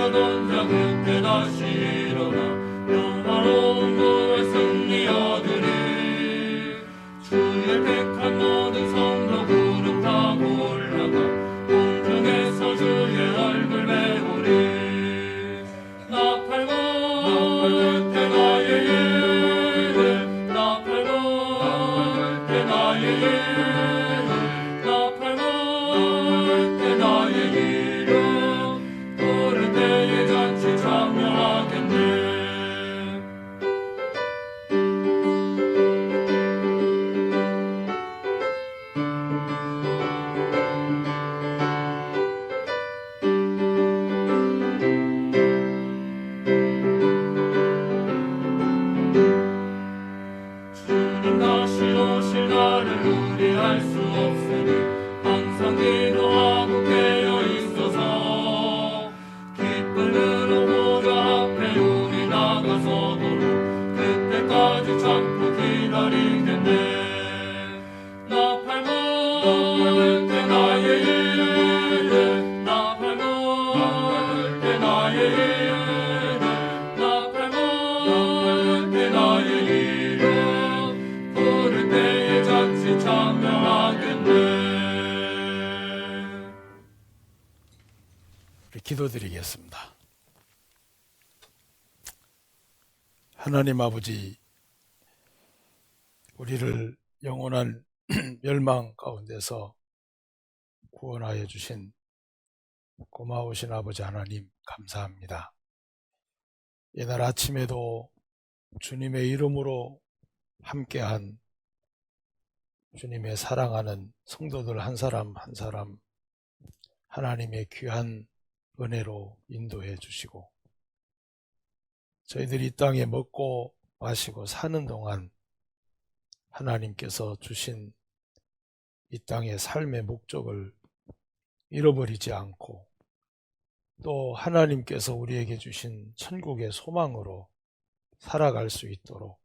넘어가던 자 그때 다시 일어나 영화로운 구원 승리 얻으리. 주의 택한 모든 성도 구름 타고 올라가 공중에서 주의 얼굴 배우리. 나팔고 때 나의 일을, 나팔고 때 나의 일을, 나팔고 때 나의 일을, 부를 때에 잔치 참여하겠네. 주님 다시 오실 날을 우리 알 수 없으니 항상 기도하고 깨어 있어서 기쁨으로 보좌 앞에 우리 나가서도록 그때까지 참고 기다리겠네. 나팔고 때 나의 일을, 나팔고 때 나의 일을, 나팔고 때 나의 일을, 부를 때에 잔치 참여하겠네. 우리 기도드리겠습니다. 하나님 아버지, 우리를 영원한 멸망 가운데서 구원하여 주신 고마우신 아버지 하나님 감사합니다. 이날 아침에도 주님의 이름으로 함께한 주님의 사랑하는 성도들 한 사람 한 사람 하나님의 귀한 은혜로 인도해 주시고, 저희들이 이 땅에 먹고 마시고 사는 동안 하나님께서 주신 이 땅의 삶의 목적을 잃어버리지 않고, 또 하나님께서 우리에게 주신 천국의 소망으로 살아갈 수 있도록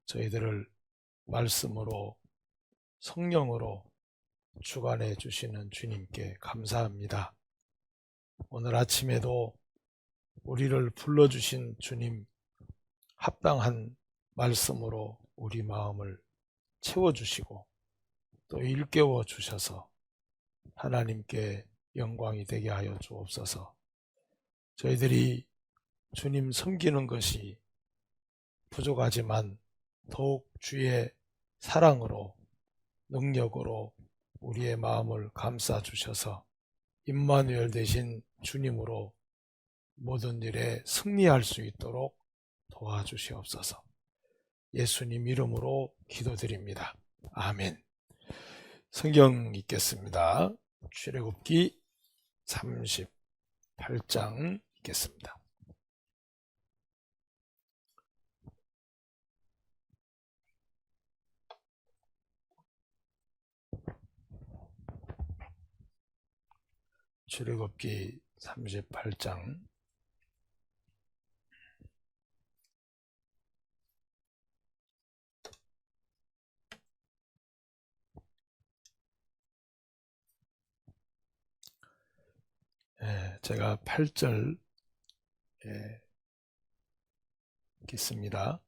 저희들을 말씀으로 성령으로 주관해 주시는 주님께 감사합니다. 오늘 아침에도 우리를 불러주신 주님, 합당한 말씀으로 우리 마음을 채워주시고 또 일깨워 주셔서 하나님께 영광이 되게 하여 주옵소서. 저희들이 주님 섬기는 것이 부족하지만 더욱 주의 사랑으로 능력으로 우리의 마음을 감싸 주셔서 임마누엘 되신 주님으로 모든 일에 승리할 수 있도록 도와주시옵소서. 예수님 이름으로 기도드립니다. 아멘. 성경 읽겠습니다. 출애굽기 38장 읽겠습니다. 출애굽기 38장 제가 8절 읽겠습니다.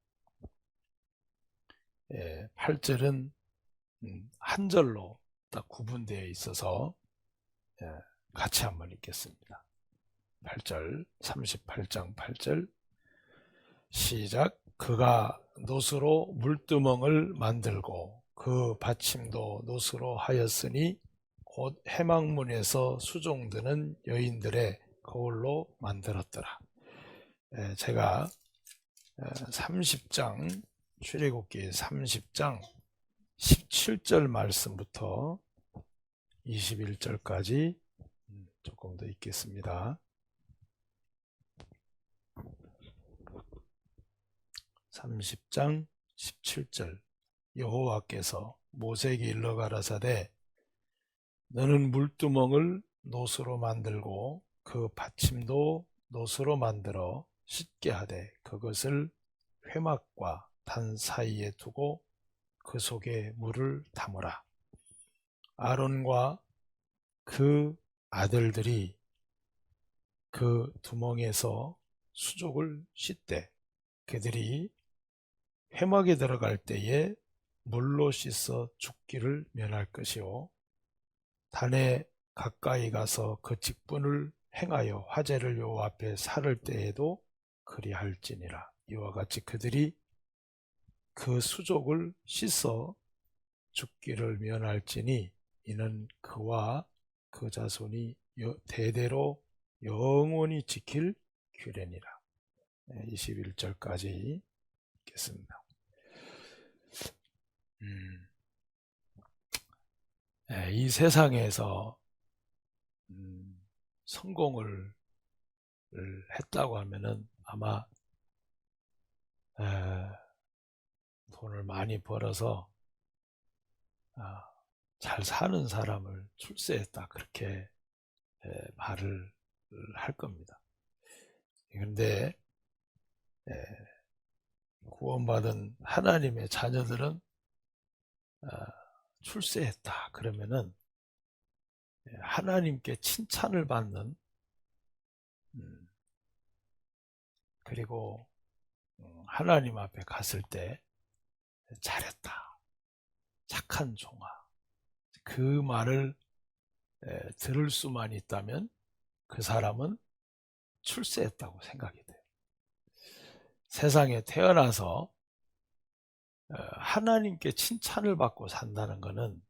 8절은 한 절로 딱 구분되어 있어서 같이 한번 읽겠습니다. 8절, 38장 8절 시작. 그가 노스로 물두멍을 만들고 그 받침도 노스로 하였으니 곧 해망문에서 수종드는 여인들의 거울로 만들었더라. 제가 30장 출애굽기 30장 17절 말씀부터 21절까지 조금 더 읽겠습니다. 30장 17절 여호와께서 모세에게 일러 가라사대 너는 물두멍을 노스로 만들고 그 받침도 노스로 만들어 씻게 하되 그것을 회막과 단 사이에 두고 그 속에 물을 담으라. 아론과 그 아들들이 그 두멍에서 수족을 씻되 그들이 회막에 들어갈 때에 물로 씻어 죽기를 면할 것이요 단에 가까이 가서 그 직분을 행하여 화제를 여호와 앞에 살을 때에도 그리할지니라. 이와 같이 그들이 그 수족을 씻어 죽기를 면할지니 이는 그와 그 자손이 대대로 영원히 지킬 규례니라. 21절까지 읽겠습니다. 이 세상에서 성공을 했다고 하면은 아마 돈을 많이 벌어서 잘 사는 사람을 출세했다 그렇게 말을 할 겁니다. 그런데 구원받은 하나님의 자녀들은 출세했다 그러면은 하나님께 칭찬을 받는 그리고 하나님 앞에 갔을 때 잘했다, 착한 종아, 그 말을 들을 수만 있다면 그 사람은 출세했다고 생각이 돼요. 세상에 태어나서 하나님께 칭찬을 받고 산다는 것은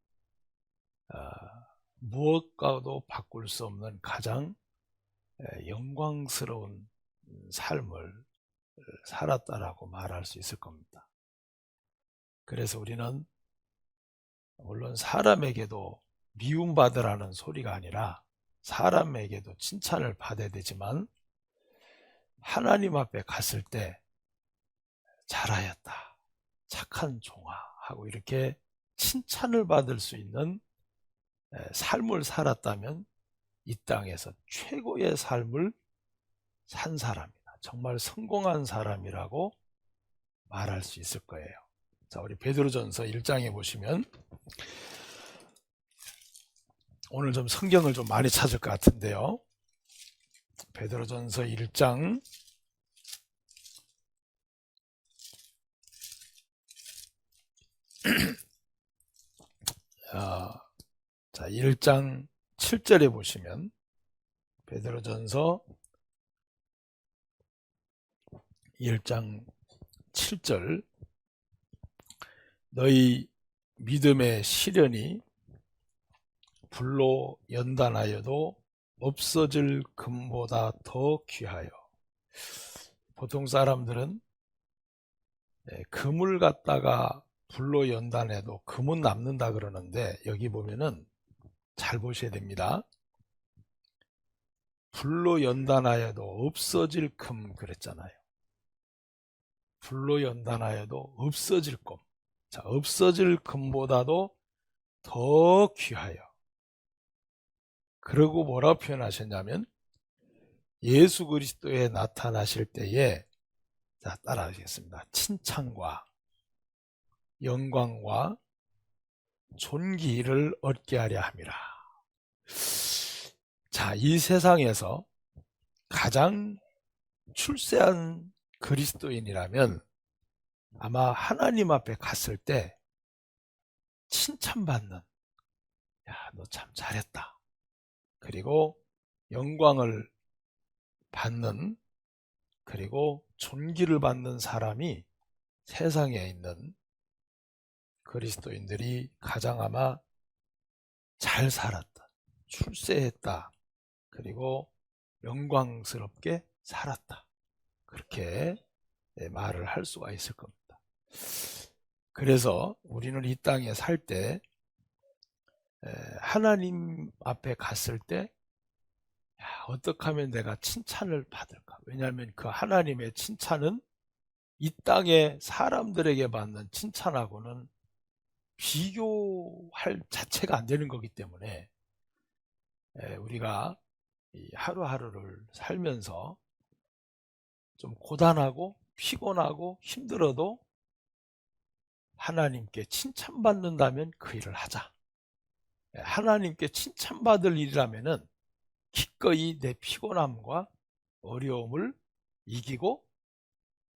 무엇과도 바꿀 수 없는 가장 영광스러운 삶을 살았다라고 말할 수 있을 겁니다. 그래서 우리는 물론 사람에게도 미움받으라는 소리가 아니라 사람에게도 칭찬을 받아야 되지만 하나님 앞에 갔을 때 잘하였다, 착한 종아 하고 이렇게 칭찬을 받을 수 있는 삶을 살았다면 이 땅에서 최고의 삶을 산 사람이다, 정말 성공한 사람이라고 말할 수 있을 거예요. 자, 우리 베드로전서 1장에 보시면 오늘 좀 성경을 좀 많이 찾을 것 같은데요. 베드로전서 1장 1장 7절에 보시면 베드로전서 1장 7절 너희 믿음의 시련이 불로 연단하여도 없어질 금보다 더 귀하여. 보통 사람들은 금을 갖다가 불로 연단해도 금은 남는다 그러는데 여기 보면은 잘 보셔야 됩니다. 불로 연단하여도 없어질 금 그랬잖아요. 불로 연단하여도 없어질 금. 자, 없어질 금보다도 더 귀하여. 그리고 뭐라고 표현하셨냐면 예수 그리스도에 나타나실 때에, 자, 따라하시겠습니다. 칭찬과 영광과 존귀를 얻게 하려 함이라. 자, 이 세상에서 가장 출세한 그리스도인이라면 아마 하나님 앞에 갔을 때 칭찬받는, 야, 너 참 잘했다, 그리고 영광을 받는, 그리고 존귀를 받는 사람이 세상에 있는 그리스도인들이 가장 아마 잘 살았다, 출세했다, 그리고 영광스럽게 살았다, 그렇게 말을 할 수가 있을 겁니다. 그래서 우리는 이 땅에 살 때 하나님 앞에 갔을 때 어떻게 하면 내가 칭찬을 받을까? 왜냐하면 그 하나님의 칭찬은 이 땅의 사람들에게 받는 칭찬하고는 비교할 자체가 안 되는 거기 때문에 우리가 하루하루를 살면서 좀 고단하고 피곤하고 힘들어도 하나님께 칭찬받는다면 그 일을 하자. 하나님께 칭찬받을 일이라면은 기꺼이 내 피곤함과 어려움을 이기고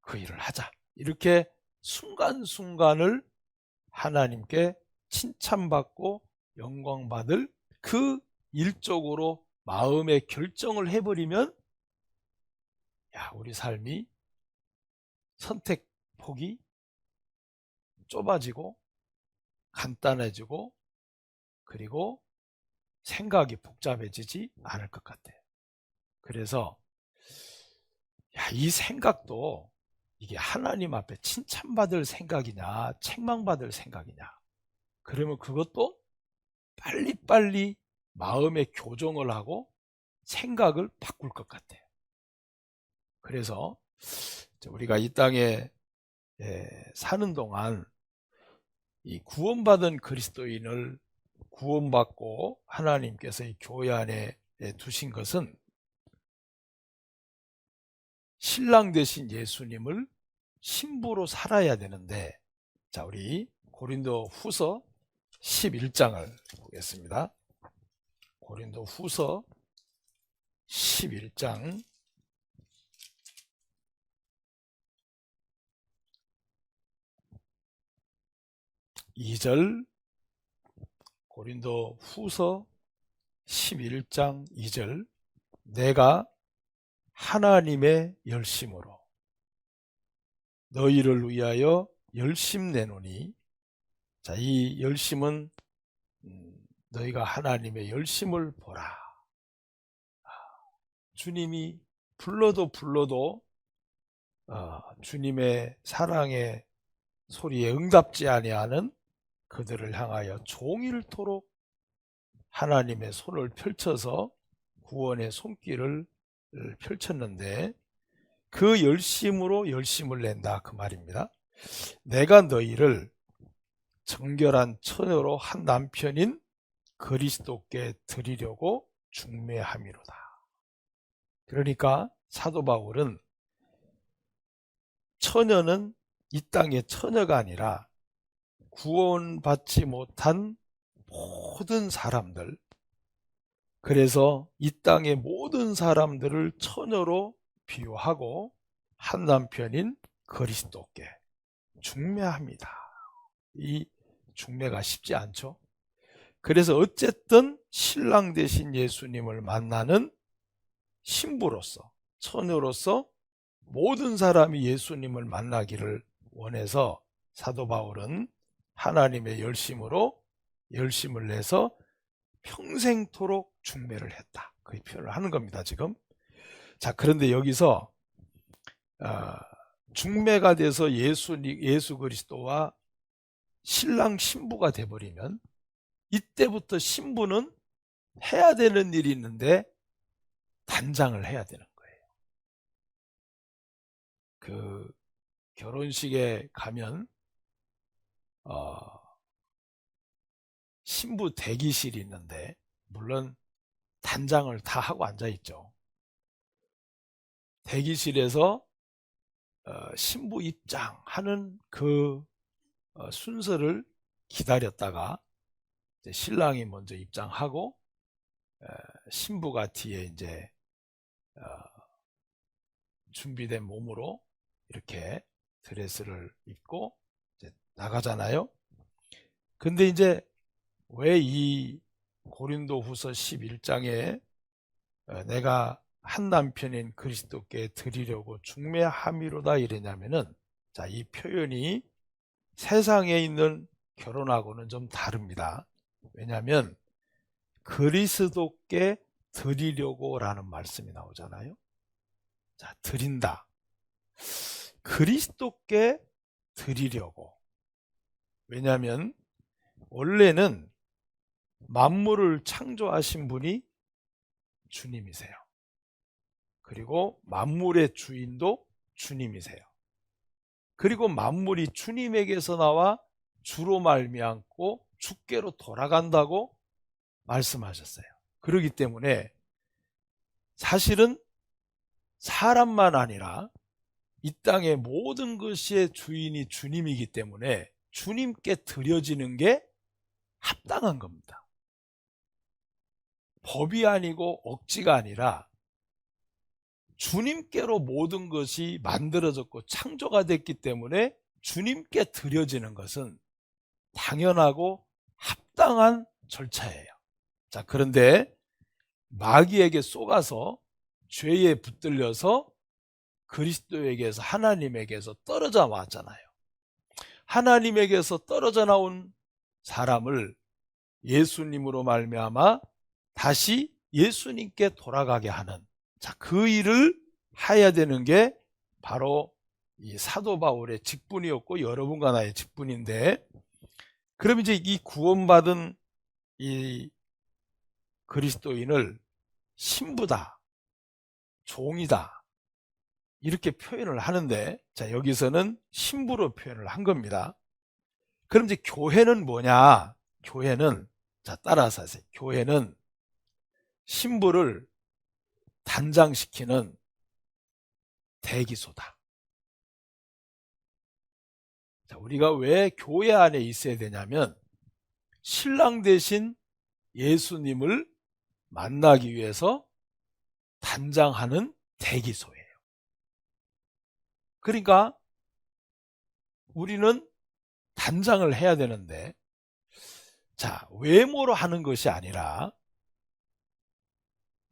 그 일을 하자. 이렇게 순간순간을 하나님께 칭찬받고 영광받을 그 일적으로 마음의 결정을 해버리면 우리 삶이 선택폭이 좁아지고 간단해지고 그리고 생각이 복잡해지지 않을 것 같아요. 그래서 이 생각도 이게 하나님 앞에 칭찬받을 생각이냐 책망받을 생각이냐, 그러면 그것도 빨리빨리 마음의 교정을 하고 생각을 바꿀 것 같아요. 그래서 우리가 이 땅에 사는 동안 이 구원받은 그리스도인을 구원받고 하나님께서 이 교회 안에 두신 것은 신랑 되신 예수님을 신부로 살아야 되는데, 자, 우리 고린도 후서 11장을 보겠습니다. 고린도 후서 11장 2절, 고린도 후서 11장 2절, 내가 하나님의 열심으로 너희를 위하여 열심 내노니, 자, 이 열심은 너희가 하나님의 열심을 보라. 주님이 불러도 주님의 사랑의 소리에 응답지 아니하는 그들을 향하여 종일토록 하나님의 손을 펼쳐서 구원의 손길을 펼쳤는데 그 열심으로 열심을 낸다, 그 말입니다. 내가 너희를 정결한 처녀로 한 남편인 그리스도께 드리려고 중매함이로다. 그러니까 사도 바울은 처녀는 이 땅의 처녀가 아니라 구원받지 못한 모든 사람들, 그래서 이 땅의 모든 사람들을 처녀로 비유하고 한 남편인 그리스도께 중매합니다. 이 중매가 쉽지 않죠. 그래서 어쨌든 신랑 되신 예수님을 만나는 신부로서, 처녀로서 모든 사람이 예수님을 만나기를 원해서 사도 바울은 하나님의 열심으로 열심을 내서 평생토록 중매를 했다, 그 표현을 하는 겁니다 지금. 자, 그런데 여기서 중매가 돼서 예수 그리스도와 신랑 신부가 돼버리면 이때부터 신부는 해야 되는 일이 있는데 단장을 해야 되는 거예요. 그 결혼식에 가면 신부 대기실이 있는데 물론 단장을 다 하고 앉아있죠. 대기실에서 신부 입장하는 그 순서를 기다렸다가 이제 신랑이 먼저 입장하고 신부가 뒤에 이제 준비된 몸으로 이렇게 드레스를 입고 이제 나가잖아요. 근데 이제 왜 이 고린도 후서 11장에 내가 한 남편인 그리스도께 드리려고 중매함이로다 이러냐면은, 자, 이 표현이 세상에 있는 결혼하고는 좀 다릅니다. 왜냐하면 그리스도께 드리려고 라는 말씀이 나오잖아요. 자, 드린다. 그리스도께 드리려고. 왜냐하면 원래는 만물을 창조하신 분이 주님이세요. 그리고 만물의 주인도 주님이세요. 그리고 만물이 주님에게서 나와 주로 말미암고 주께로 돌아간다고 말씀하셨어요. 그렇기 때문에 사실은 사람만 아니라 이 땅의 모든 것의 주인이 주님이기 때문에 주님께 드려지는 게 합당한 겁니다. 법이 아니고 억지가 아니라 주님께로 모든 것이 만들어졌고 창조가 됐기 때문에 주님께 드려지는 것은 당연하고 합당한 절차예요. 자, 그런데 마귀에게 속아서 죄에 붙들려서 그리스도에게서, 하나님에게서 떨어져 나왔잖아요. 하나님에게서 떨어져 나온 사람을 예수님으로 말미암아 다시 예수님께 돌아가게 하는, 자, 그 일을 해야 되는 게 바로 이 사도 바울의 직분이었고 여러분과 나의 직분인데, 그럼 이제 이 구원받은 이 그리스도인을 신부다, 종이다, 이렇게 표현을 하는데, 자, 여기서는 신부로 표현을 한 겁니다. 그럼 이제 교회는 뭐냐? 교회는, 자, 따라서 하세요. 교회는 신부를 단장시키는 대기소다. 자, 우리가 왜 교회 안에 있어야 되냐면 신랑 대신 예수님을 만나기 위해서 단장하는 대기소예요. 그러니까 우리는 단장을 해야 되는데, 자, 외모로 하는 것이 아니라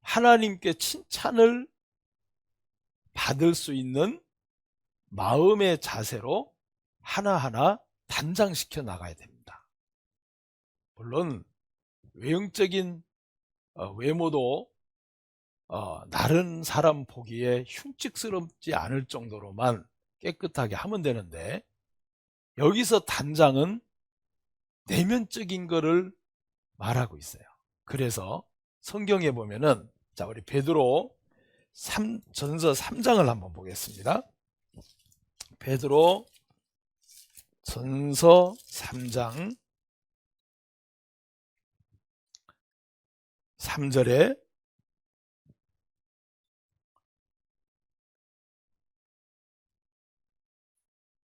하나님께 칭찬을 받을 수 있는 마음의 자세로 하나하나 단장시켜 나가야 됩니다. 물론 외형적인 외모도 다른 사람 보기에 흉측스럽지 않을 정도로만 깨끗하게 하면 되는데, 여기서 단장은 내면적인 거를 말하고 있어요. 그래서 성경에 보면은, 자, 우리 베드로 전서 3장을 한번 보겠습니다. 베드로 전서 3장 3절에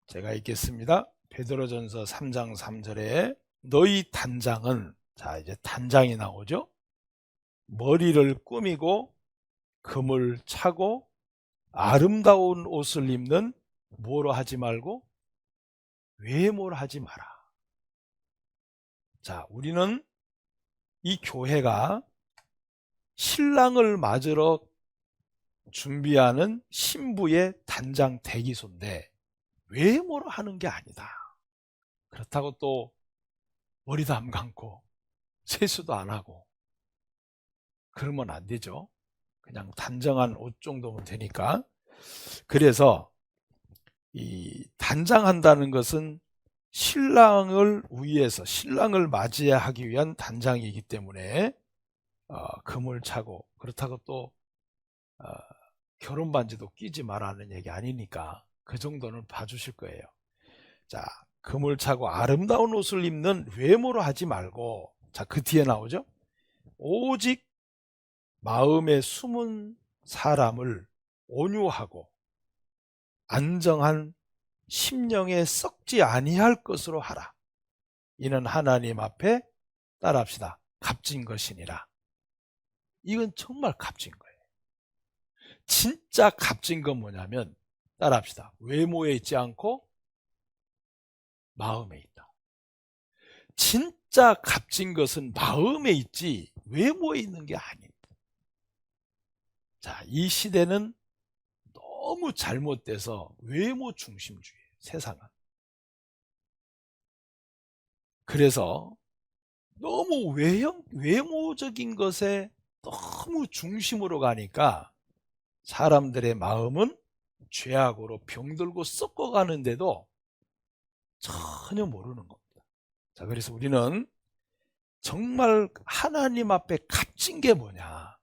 제가 읽겠습니다. 베드로전서 3장 3절에 너희 단장은, 자, 이제 단장이 나오죠. 머리를 꾸미고 금을 차고 아름다운 옷을 입는, 뭐로 하지 말고 외모로 하지 마라. 자, 우리는 이 교회가 신랑을 맞으러 준비하는 신부의 단장 대기소인데 외모로 하는 게 아니다. 그렇다고 또 머리도 안 감고 세수도 안 하고 그러면 안 되죠. 그냥 단정한 옷 정도면 되니까. 그래서 이 단장한다는 것은 신랑을 위해서, 신랑을 맞이하기 위한 단장이기 때문에 금을 차고, 그렇다고 또 결혼 반지도 끼지 말라는 얘기 아니니까 그 정도는 봐주실 거예요. 자, 금을 차고 아름다운 옷을 입는 외모로 하지 말고, 자, 그 뒤에 나오죠. 오직 마음에 숨은 사람을 온유하고 안정한 심령에 썩지 아니할 것으로 하라. 이는 하나님 앞에, 따라합시다, 값진 것이니라. 이건 정말 값진 거예요. 진짜 값진 건 뭐냐면, 따라합시다, 외모에 있지 않고 마음에 있다. 진짜 값진 것은 마음에 있지 외모에 있는 게 아닙니다. 자, 이 시대는 너무 잘못돼서 외모 중심주의예요, 세상은. 그래서 너무 외모적인 것에 너무 중심으로 가니까 사람들의 마음은 죄악으로 병들고 썩어가는데도 전혀 모르는 겁니다. 자, 그래서 우리는 정말 하나님 앞에 값진 게 뭐냐,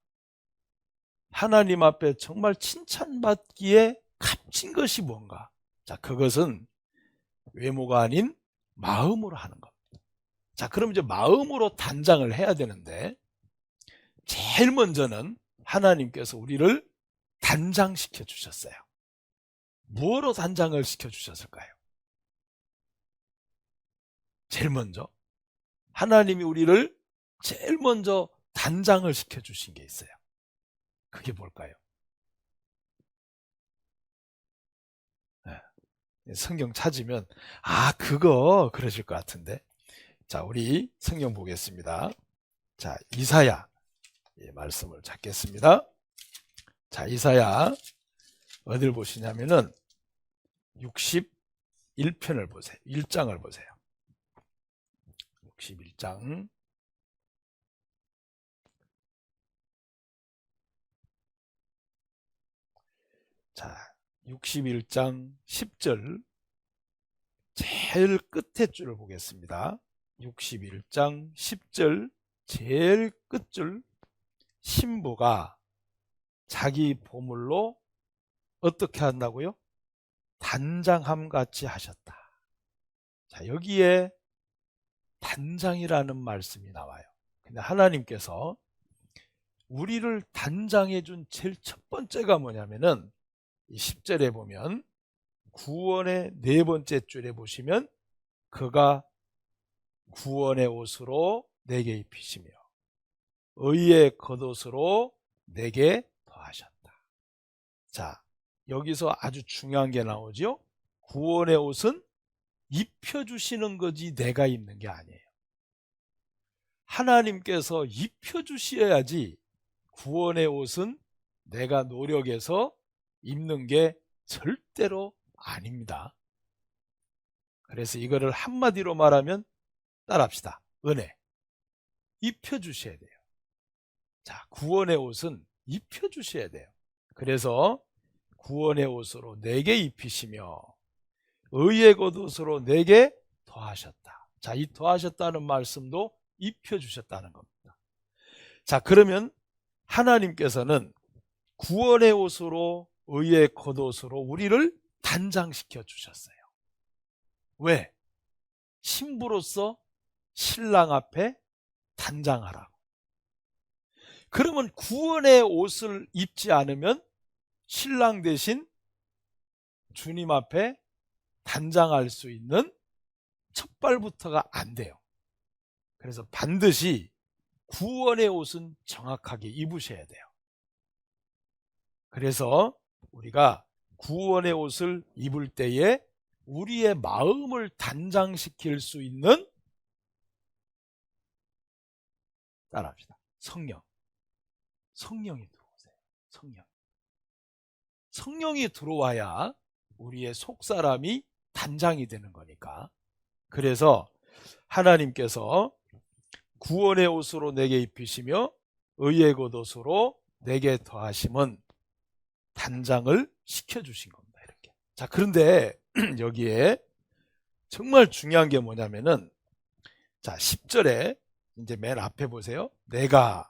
하나님 앞에 정말 칭찬받기에 값진 것이 뭔가, 자, 그것은 외모가 아닌 마음으로 하는 겁니다. 자, 그럼 이제 마음으로 단장을 해야 되는데, 제일 먼저는 하나님께서 우리를 단장시켜 주셨어요. 무엇으로 단장을 시켜 주셨을까요? 제일 먼저 하나님이 우리를 제일 먼저 단장을 시켜 주신 게 있어요. 그게 뭘까요? 성경 찾으면 그거 그러실 것 같은데. 자, 우리 성경 보겠습니다. 자, 이사야 말씀을 찾겠습니다. 자, 이사야 어딜 보시냐면은 61편을 보세요. 1장을 보세요. 61장. 자, 61장 10절 제일 끝에 줄을 보겠습니다. 61장 10절 제일 끝줄. 신부가 자기 보물로 어떻게 한다고요? 단장함 같이 하셨다. 자, 여기에 단장이라는 말씀이 나와요. 근데 하나님께서 우리를 단장해 준 제일 첫 번째가 뭐냐면은 이 10절에 보면 구원의 네 번째 줄에 보시면 그가 구원의 옷으로 내게 입히시며 의의 겉옷으로 내게 더하셨다. 자, 여기서 아주 중요한 게 나오죠. 구원의 옷은 입혀주시는 거지 내가 입는 게 아니에요. 하나님께서 입혀주셔야지 구원의 옷은 내가 노력해서 입는 게 절대로 아닙니다. 그래서 이거를 한마디로 말하면 따라합시다. 은혜. 입혀주셔야 돼요. 자, 구원의 옷은 입혀주셔야 돼요. 그래서 구원의 옷으로 내게 입히시며 의의 겉옷으로 내게 더하셨다. 자, 이 더하셨다는 말씀도 입혀주셨다는 겁니다. 자, 그러면 하나님께서는 구원의 옷으로 의의 겉옷으로 우리를 단장시켜 주셨어요. 왜? 신부로서 신랑 앞에 단장하라고. 그러면 구원의 옷을 입지 않으면 신랑 대신 주님 앞에 단장할 수 있는 첫발부터가 안 돼요. 그래서 반드시 구원의 옷은 정확하게 입으셔야 돼요. 그래서 우리가 구원의 옷을 입을 때에 우리의 마음을 단장시킬 수 있는, 따라합시다, 성령이 들어오세요. 성령이 들어와야 우리의 속사람이 단장이 되는 거니까. 그래서 하나님께서 구원의 옷으로 내게 입히시며 의의 겉옷으로 내게 더하심은 단장을 시켜주신 겁니다. 이렇게. 자, 그런데 여기에 정말 중요한 게 뭐냐면은, 자, 10절에 이제 맨 앞에 보세요. 내가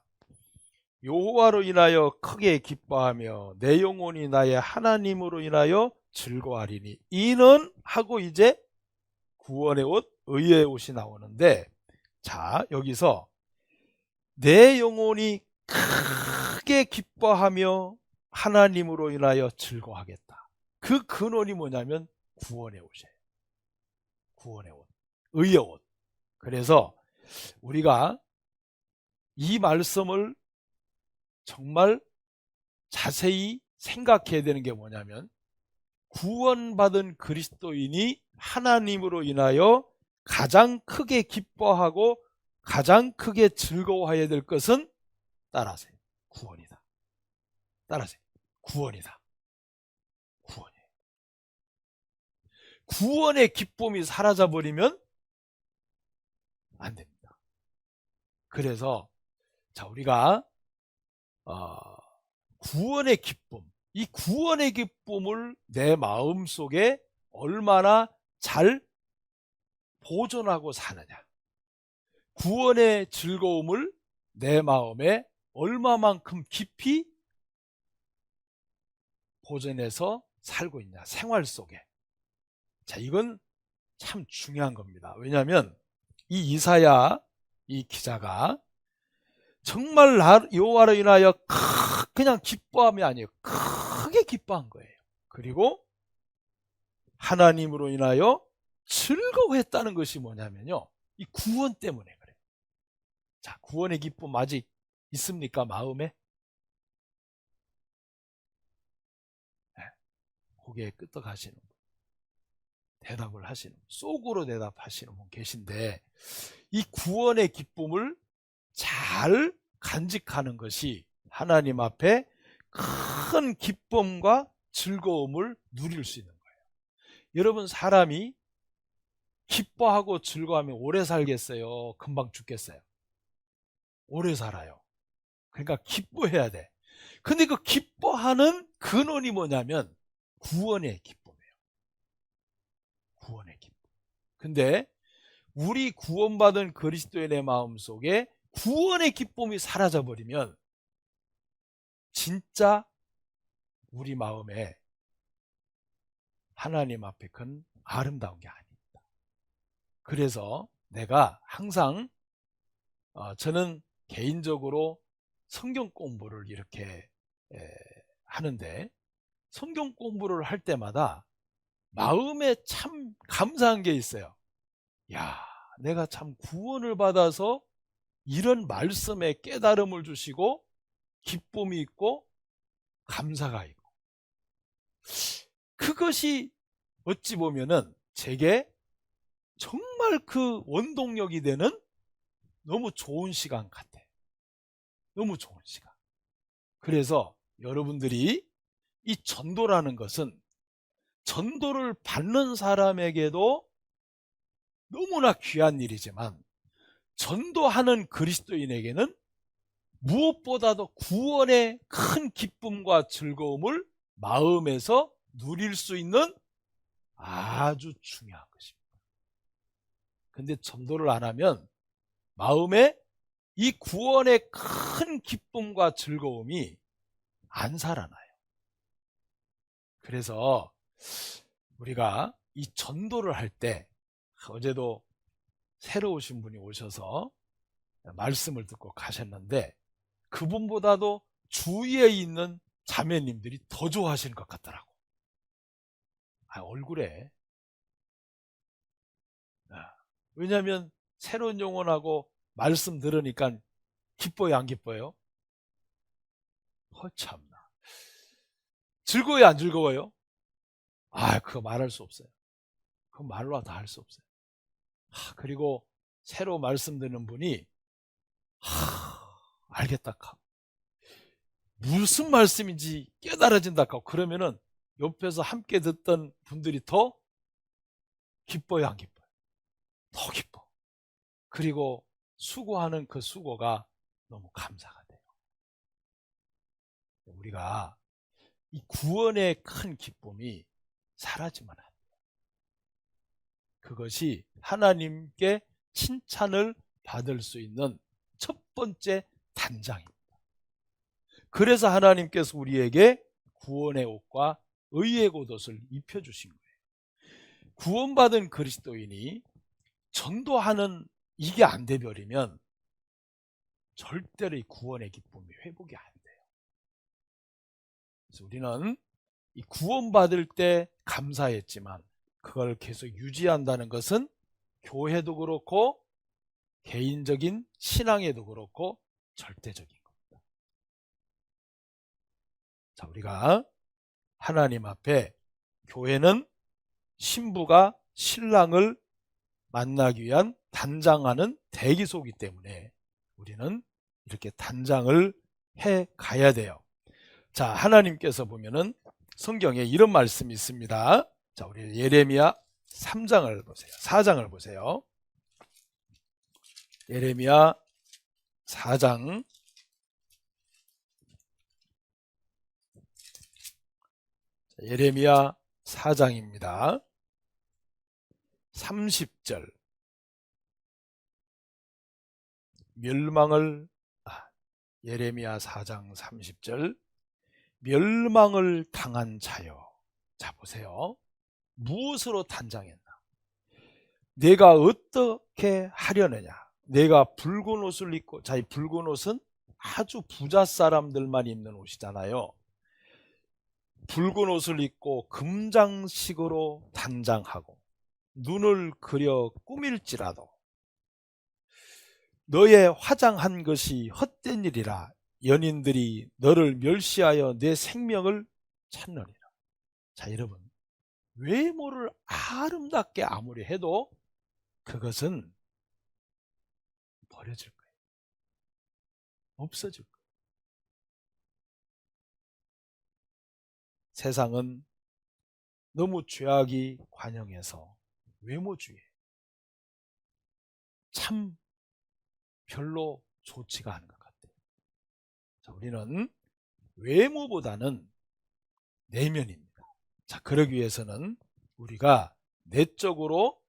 여호와로 인하여 크게 기뻐하며 내 영혼이 나의 하나님으로 인하여 즐거워하리니 이는 하고 이제 구원의 옷, 의의 옷이 나오는데, 자, 여기서 내 영혼이 크게 기뻐하며 하나님으로 인하여 즐거워하겠다. 그 근원이 뭐냐면 구원의 옷이에요. 구원의 옷, 의의 옷. 그래서 우리가 이 말씀을 정말 자세히 생각해야 되는 게 뭐냐면, 구원받은 그리스도인이 하나님으로 인하여 가장 크게 기뻐하고 가장 크게 즐거워해야 될 것은, 따라하세요, 구원이다. 따라하세요, 구원이다. 구원이에요. 구원의 기쁨이 사라져버리면 안 됩니다. 그래서 자, 우리가 구원의 기쁨, 이 구원의 기쁨을 내 마음속에 얼마나 잘 보존하고 사느냐, 구원의 즐거움을 내 마음에 얼마만큼 깊이 보존해서 살고 있냐, 생활 속에. 자, 이건 참 중요한 겁니다. 왜냐하면 이 이사야 이 기자가 정말 여호와로 인하여 그냥 기뻐함이 아니에요. 크게 기뻐한 거예요. 그리고 하나님으로 인하여 즐거워했다는 것이 뭐냐면요, 이 구원 때문에 그래요. 자, 구원의 기쁨 아직 있습니까, 마음에? 네, 고개 끄덕하시는 분. 대답을 하시는, 속으로 대답하시는 분 계신데, 이 구원의 기쁨을 잘 간직하는 것이 하나님 앞에 큰 기쁨과 즐거움을 누릴 수 있는 거예요. 여러분, 사람이 기뻐하고 즐거워하면 오래 살겠어요? 금방 죽겠어요? 오래 살아요. 그러니까 기뻐해야 돼. 근데 그 기뻐하는 근원이 뭐냐면 구원의 기쁨이에요. 구원의 기쁨. 근데 우리 구원받은 그리스도인의 마음속에 구원의 기쁨이 사라져버리면 진짜 우리 마음에 하나님 앞에 큰 아름다운 게 아닙니다. 그래서 내가 항상 저는 개인적으로 성경 공부를 이렇게 하는데, 성경 공부를 할 때마다 마음에 참 감사한 게 있어요. 야, 내가 참 구원을 받아서 이런 말씀에 깨달음을 주시고 기쁨이 있고 감사가 있고, 그것이 어찌 보면은 제게 정말 그 원동력이 되는 너무 좋은 시간 같아. 너무 좋은 시간. 그래서 여러분들이 이 전도라는 것은 전도를 받는 사람에게도 너무나 귀한 일이지만, 전도하는 그리스도인에게는 무엇보다도 구원의 큰 기쁨과 즐거움을 마음에서 누릴 수 있는 아주 중요한 것입니다. 근데 전도를 안 하면 마음에 이 구원의 큰 기쁨과 즐거움이 안 살아나요. 그래서 우리가 이 전도를 할 때, 어제도 새로 오신 분이 오셔서 말씀을 듣고 가셨는데, 그분보다도 주위에 있는 자매님들이 더 좋아하시는 것 같더라고. 얼굴에. 왜냐하면 새로운 영혼하고 말씀 들으니까 기뻐요, 안 기뻐요? 참나. 즐거워요, 안 즐거워요? 그거 말할 수 없어요. 그거 말로 다 할 수 없어요. 그리고 새로 말씀 듣는 분이 알겠다 하고, 무슨 말씀인지 깨달아진다 하고, 그러면은 옆에서 함께 듣던 분들이 더 기뻐요, 안 기뻐요? 더 기뻐. 그리고 수고하는 그 수고가 너무 감사가 돼요. 우리가 이 구원의 큰 기쁨이 사라지면 안 돼요. 그것이 하나님께 칭찬을 받을 수 있는 첫 번째 단장입니다. 그래서 하나님께서 우리에게 구원의 옷과 의의 겉옷을 입혀주신 거예요. 구원받은 그리스도인이 전도하는 이게 안 돼버리면 절대로 이 구원의 기쁨이 회복이 안 돼요. 그래서 우리는 이 구원받을 때 감사했지만 그걸 계속 유지한다는 것은 교회도 그렇고 개인적인 신앙에도 그렇고 절대적인 겁니다. 자, 우리가 하나님 앞에, 교회는 신부가 신랑을 만나기 위한 단장하는 대기소이기 때문에 우리는 이렇게 단장을 해 가야 돼요. 자, 하나님께서 보면은 성경에 이런 말씀이 있습니다. 자, 우리 예레미야 3장을 보세요. 4장을 보세요. 예레미야 4장 4장입니다. 30절. 예레미야 4장 30절. 멸망을 당한 자여. 자, 보세요. 무엇으로 단장했나? 내가 어떻게 하려느냐? 내가 붉은 옷을 입고, 자, 이 붉은 옷은 아주 부자 사람들만 입는 옷이잖아요. 붉은 옷을 입고 금장식으로 단장하고 눈을 그려 꾸밀지라도 너의 화장한 것이 헛된 일이라 연인들이 너를 멸시하여 내 생명을 찾느니라. 자, 여러분, 외모를 아름답게 아무리 해도 그것은 버려질 거예요. 없어질 거예요. 세상은 너무 죄악이 관영해서 외모주의 참 별로 좋지가 않은 것 같아요. 자, 우리는 외모보다는 내면입니다. 자, 그러기 위해서는 우리가 내적으로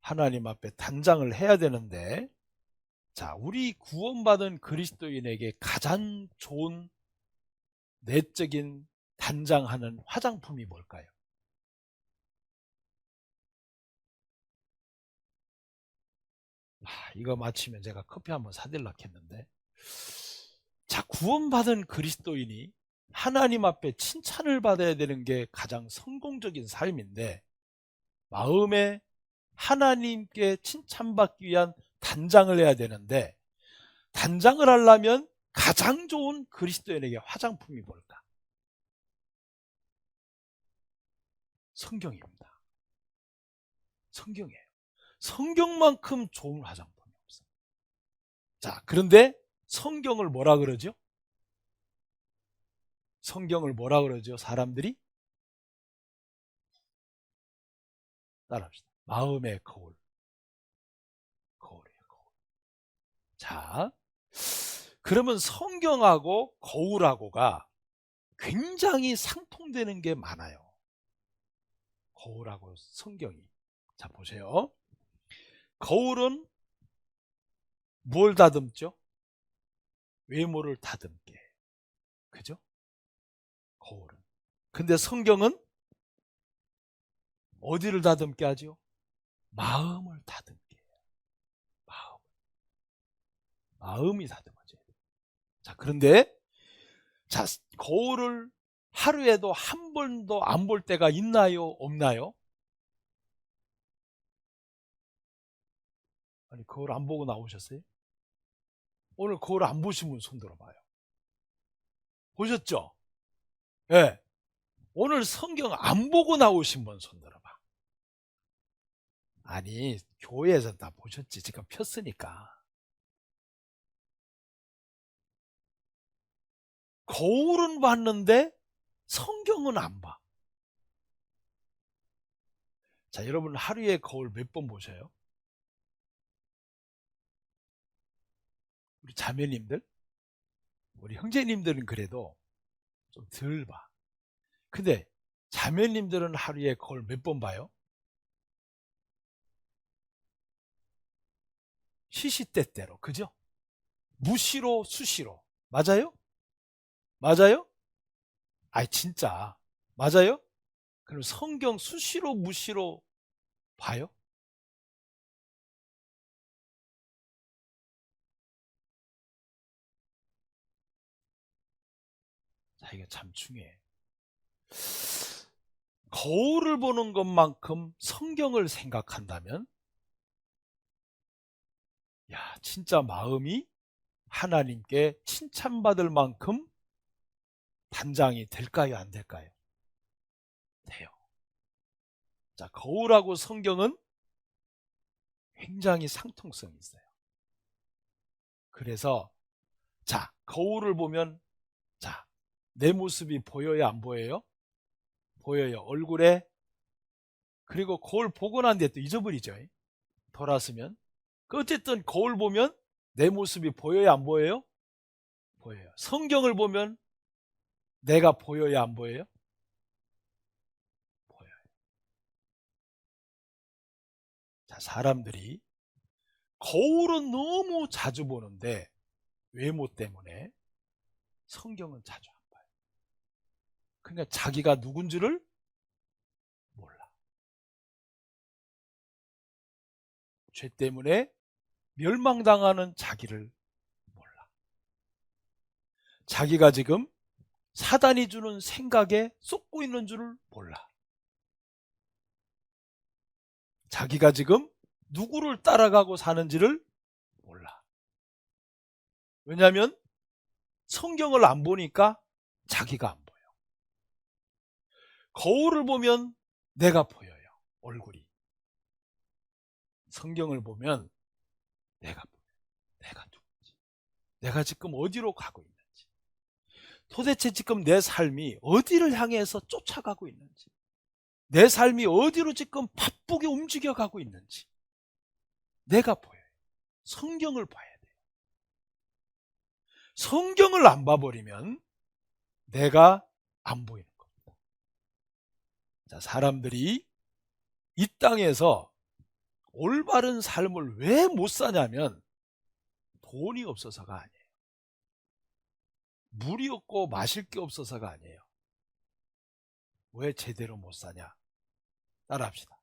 하나님 앞에 단장을 해야 되는데, 자, 우리 구원받은 그리스도인에게 가장 좋은 내적인 단장하는 화장품이 뭘까요? 이거 마치면 제가 커피 한번 사드리려고 했는데, 자, 구원받은 그리스도인이 하나님 앞에 칭찬을 받아야 되는 게 가장 성공적인 삶인데, 마음에 하나님께 칭찬받기 위한 단장을 해야 되는데, 단장을 하려면 가장 좋은 그리스도인에게 화장품이 뭘까? 성경입니다. 성경이에요. 성경만큼 좋은 화장품이 없어요. 자, 그런데 성경을 뭐라 그러죠? 성경을 뭐라 그러죠? 사람들이? 따라합시다. 마음의 거울. 거울이에요, 거울. 자, 그러면 성경하고 거울하고가 굉장히 상통되는 게 많아요. 거울하고 성경이. 자, 보세요. 거울은 뭘 다듬죠? 외모를 다듬게. 그죠? 거울은. 근데 성경은 어디를 다듬게 하죠? 마음을 다듬게 해요. 마음이 다듬어져요. 자, 그런데 자, 거울을 하루에도 한 번도 안 볼 때가 있나요? 없나요? 아니, 거울 안 보고 나오셨어요? 오늘 거울 안 보신 분 손 들어봐요. 보셨죠? 예. 네. 오늘 성경 안 보고 나오신 분 손 들어봐. 아니, 교회에서 다 보셨지. 지금 폈으니까. 거울은 봤는데 성경은 안 봐. 자, 여러분 하루에 거울 몇 번 보셔요? 우리 자매님들? 우리 형제님들은 그래도 좀 덜 봐. 근데 자매님들은 하루에 거울 몇 번 봐요? 시시때때로. 그죠? 무시로 수시로. 맞아요? 맞아요? 아이, 진짜 맞아요? 그럼 성경 수시로 무시로 봐요? 자, 이게 참 중요해. 거울을 보는 것만큼 성경을 생각한다면, 야, 진짜 마음이 하나님께 칭찬받을 만큼 단장이 될까요? 안 될까요? 돼요. 자, 거울하고 성경은 굉장히 상통성이 있어요. 그래서 자, 거울을 보면 자, 내 모습이 보여요? 안 보여요? 보여요. 얼굴에. 그리고 거울 보고 난 뒤에 또 잊어버리죠. 돌아서면. 어쨌든 거울 보면 내 모습이 보여요? 안 보여요? 보여요. 성경을 보면 내가 보여요? 안 보여요? 보여요. 자, 사람들이 거울은 너무 자주 보는데 외모 때문에 성경은 자주 안 봐요. 그러니까 자기가 누군지를 몰라. 죄 때문에 멸망당하는 자기를 몰라. 자기가 지금 사단이 주는 생각에 쏟고 있는 줄을 몰라. 자기가 지금 누구를 따라가고 사는지를 몰라. 왜냐하면 성경을 안 보니까 자기가 안 보여. 거울을 보면 내가 보여요. 얼굴이. 성경을 보면 내가 보여요. 내가 누군지. 내가 지금 어디로 가고 있는지. 도대체 지금 내 삶이 어디를 향해서 쫓아가고 있는지. 내 삶이 어디로 지금 바쁘게 움직여가고 있는지. 내가 보여요. 성경을 봐야 돼요. 성경을 안 봐버리면 내가 안 보이는 겁니다. 자, 사람들이 이 땅에서 올바른 삶을 왜 못 사냐면 돈이 없어서가 아니에요. 물이 없고 마실 게 없어서가 아니에요. 왜 제대로 못 사냐? 따라합시다.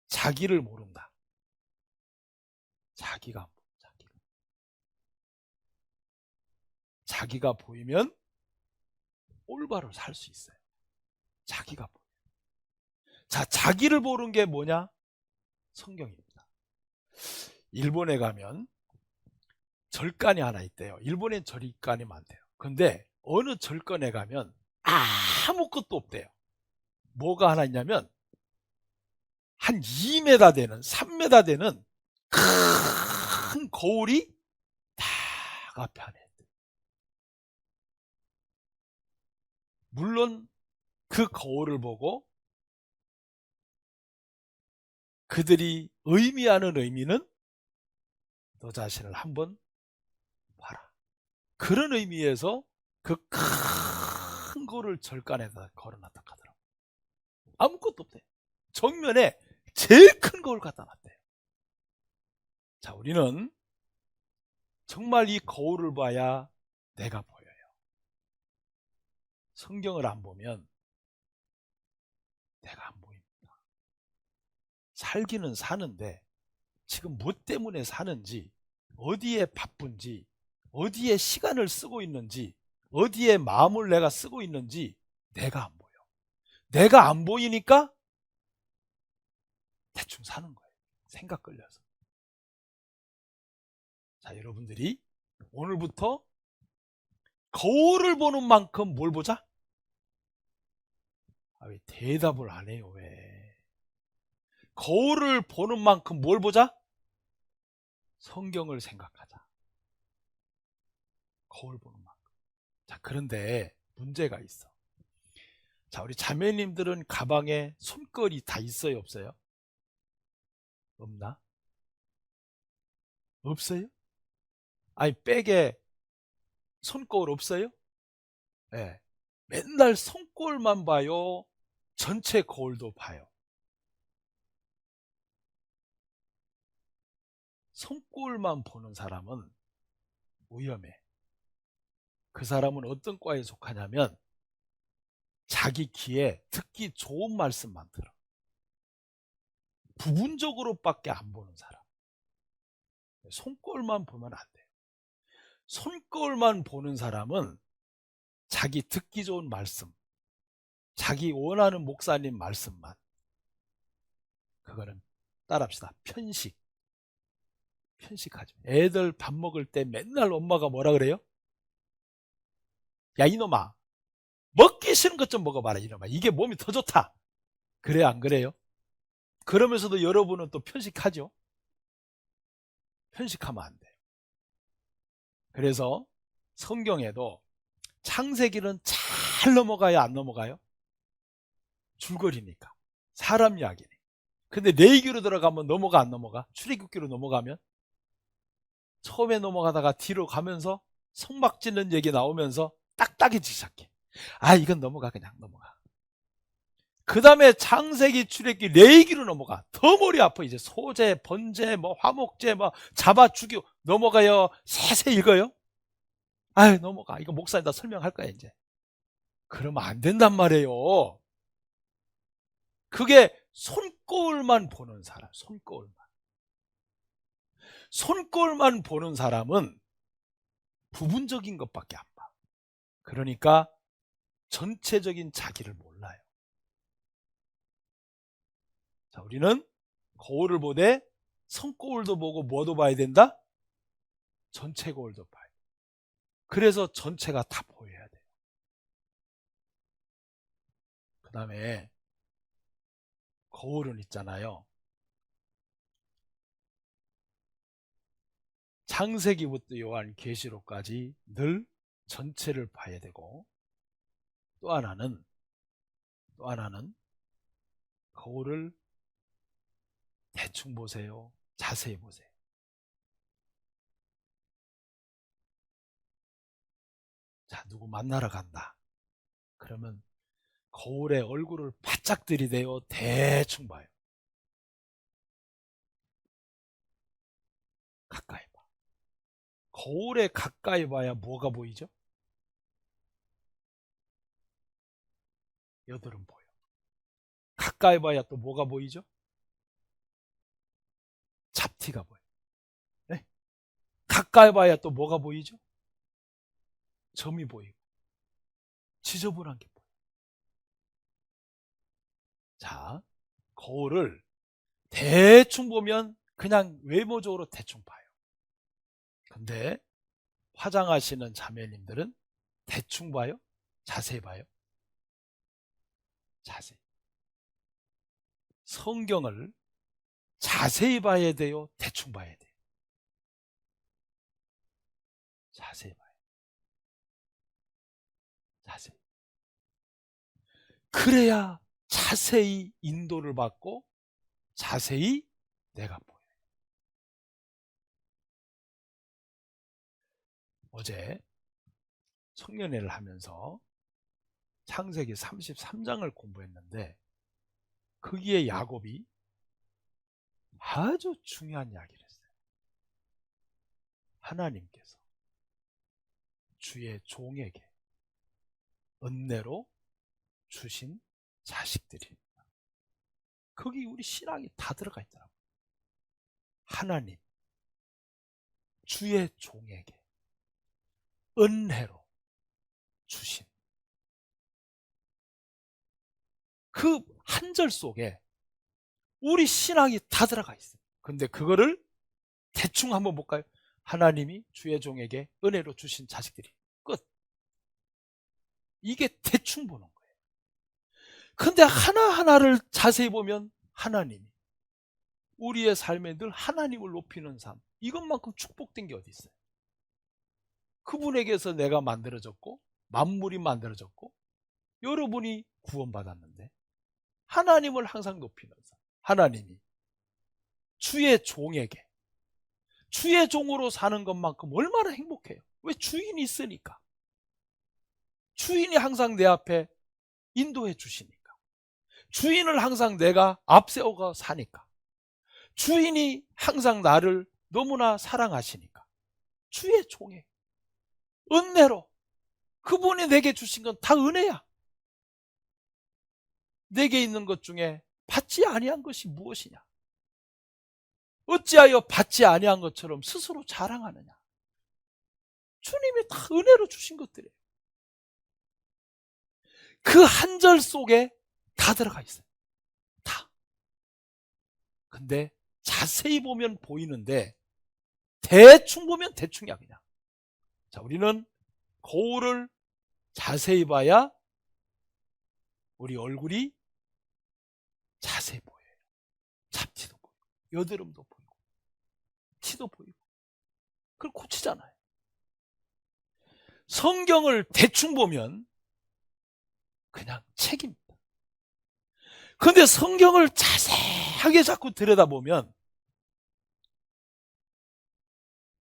자기를 모른다. 자기가 보이면 올바로 살 수 있어요. 자기가 보여요. 자, 자기를 보는 게 뭐냐? 성경입니다. 일본에 가면 절간이 하나 있대요. 일본엔 절간이 많대요. 근데 어느 절간에 가면 아무것도 없대요. 뭐가 하나 있냐면 한 2m 되는 3m 되는 큰 거울이 딱 앞에 하나 있대요. 물론 그 거울을 보고 그들이 의미하는 의미는 너 자신을 한번 봐라. 그런 의미에서 그 큰 거울을 절간에다 걸어놨다 하더라고요. 아무것도 없대요. 정면에 제일 큰 거울 갖다 놨대요. 자, 우리는 정말 이 거울을 봐야 내가 보여요. 성경을 안 보면 내가 안 보입니다. 살기는 사는데 지금 뭐 때문에 사는지, 어디에 바쁜지, 어디에 시간을 쓰고 있는지, 어디에 마음을 내가 쓰고 있는지 내가 안 보여. 내가 안 보이니까 대충 사는 거예요. 생각 걸려서. 자, 여러분들이 오늘부터 거울을 보는 만큼 뭘 보자? 왜 대답을 안 해요? 왜? 거울을 보는 만큼 뭘 보자? 성경을 생각하자. 거울 보는 만큼. 자, 그런데 문제가 있어. 자, 우리 자매님들은 가방에 손걸이 다 있어요, 없어요? 없나? 없어요? 아니, 백에 손거울 없어요? 네. 맨날 손거울만 봐요? 전체 거울도 봐요? 손거울만 보는 사람은 위험해. 그 사람은 어떤 과에 속하냐면 자기 귀에 듣기 좋은 말씀만 들어. 부분적으로밖에 안 보는 사람. 손거울만 보면 안 돼요. 손거울만 보는 사람은 자기 듣기 좋은 말씀, 자기 원하는 목사님 말씀만. 그거는 따라합시다. 편식하죠. 애들 밥 먹을 때 맨날 엄마가 뭐라 그래요? 야, 이놈아, 먹기 싫은 것 좀 먹어봐라, 이놈아. 이게 몸이 더 좋다. 그래, 안 그래요? 그러면서도 여러분은 또 편식하죠? 편식하면 안 돼요. 그래서 성경에도 창세기는 잘 넘어가요, 안 넘어가요? 줄거리니까. 사람 이야기네. 근데 레위기로 들어가면 넘어가, 안 넘어가? 출애굽기로 넘어가면? 처음에 넘어가다가 뒤로 가면서 성막 짓는 얘기 나오면서 딱딱해지기 시작해. 아, 이건 넘어가, 그냥 넘어가. 그 다음에 창세기, 출애굽기, 레위기로 넘어가. 더 머리 아파. 이제 소재, 번제, 뭐 화목제, 뭐 잡아 죽여 넘어가요. 세세 읽어요. 아유, 넘어가. 이거 목사님 다 설명할 거야 이제. 그러면 안 된단 말이에요. 그게 손거울만 보는 사람, 손거울만 보는 사람은 부분적인 것밖에 안 봐. 그러니까 전체적인 자기를 몰라요. 자, 우리는 거울을 보되 손거울도 보고 뭐도 봐야 된다? 전체 거울도 봐야 돼. 그래서 전체가 다 보여야 돼요. 그 다음에 거울은 있잖아요. 창세기부터 요한계시록까지 늘 전체를 봐야 되고, 또 하나는 거울을 대충 보세요, 자세히 보세요. 자, 누구 만나러 간다. 그러면 거울에 얼굴을 바짝 들이대요, 대충 봐요? 가까이 봐. 거울에 가까이 봐야 뭐가 보이죠? 여드름 보여. 가까이 봐야 또 뭐가 보이죠? 잡티가 보여. 네? 가까이 봐야 또 뭐가 보이죠? 점이 보이고 지저분한 게 보여. 자, 거울을 대충 보면 그냥 외모적으로 대충 봐요. 근데 화장하시는 자매님들은 대충 봐요? 자세히 봐요? 자세히. 성경을 자세히 봐야 돼요? 대충 봐야 돼요? 자세히 봐요. 자세히. 그래야 자세히 인도를 받고 자세히 내가 보여요. 어제 청년회를 하면서 창세기 33장을 공부했는데, 거기에 야곱이 아주 중요한 이야기를 했어요. 하나님께서 주의 종에게 은혜로 주신 자식들입니다. 거기 우리 신앙이 다 들어가 있더라고요. 하나님, 주의 종에게 은혜로 주신 그 한 절 속에 우리 신앙이 다 들어가 있어요. 근데 그거를 대충 한번 볼까요? 하나님이 주의 종에게 은혜로 주신 자식들이 끝. 이게 대충 보는 거예요. 근데 하나하나를 자세히 보면 하나님이 우리의 삶에 늘 하나님을 높이는 삶, 이것만큼 축복된 게 어디 있어요? 그분에게서 내가 만들어졌고 만물이 만들어졌고 여러분이 구원받았는데 하나님을 항상 높이는 삶. 하나님이 주의 종에게, 주의 종으로 사는 것만큼 얼마나 행복해요. 왜? 주인이 있으니까. 주인이 항상 내 앞에 인도해 주시니까. 주인을 항상 내가 앞세워가 사니까. 주인이 항상 나를 너무나 사랑하시니까. 주의 종에 은혜로 그분이 내게 주신 건 다 은혜야. 내게 있는 것 중에 받지 아니한 것이 무엇이냐? 어찌하여 받지 아니한 것처럼 스스로 자랑하느냐? 주님이 다 은혜로 주신 것들이에요. 그 한 절 속에 다 들어가 있어요. 다. 근데 자세히 보면 보이는데 대충 보면 대충이야 그냥. 자, 우리는 거울을 자세히 봐야 우리 얼굴이 자세히 보여요. 잡티도 보이고 여드름도 보이고 티도 보이고 그걸 고치잖아요. 성경을 대충 보면 그냥 책입니다. 그런데 성경을 자세하게 자꾸 들여다보면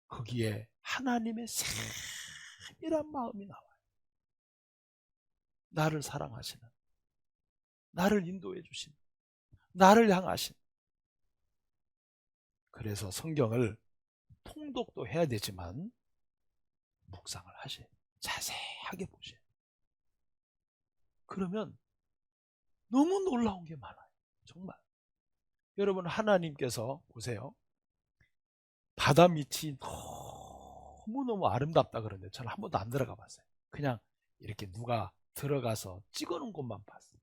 거기에 하나님의 세밀한 마음이 나와요. 나를 사랑하시는, 나를 인도해 주시는, 나를 향하신. 그래서 성경을 통독도 해야 되지만 묵상을 하셔요. 자세하게 보셔요. 그러면 너무 놀라운 게 많아요. 정말. 여러분, 하나님께서 보세요. 바다 밑이 너무너무 아름답다 그러는데 저는 한 번도 안 들어가 봤어요. 그냥 이렇게 누가 들어가서 찍어놓은 곳만 봤어요.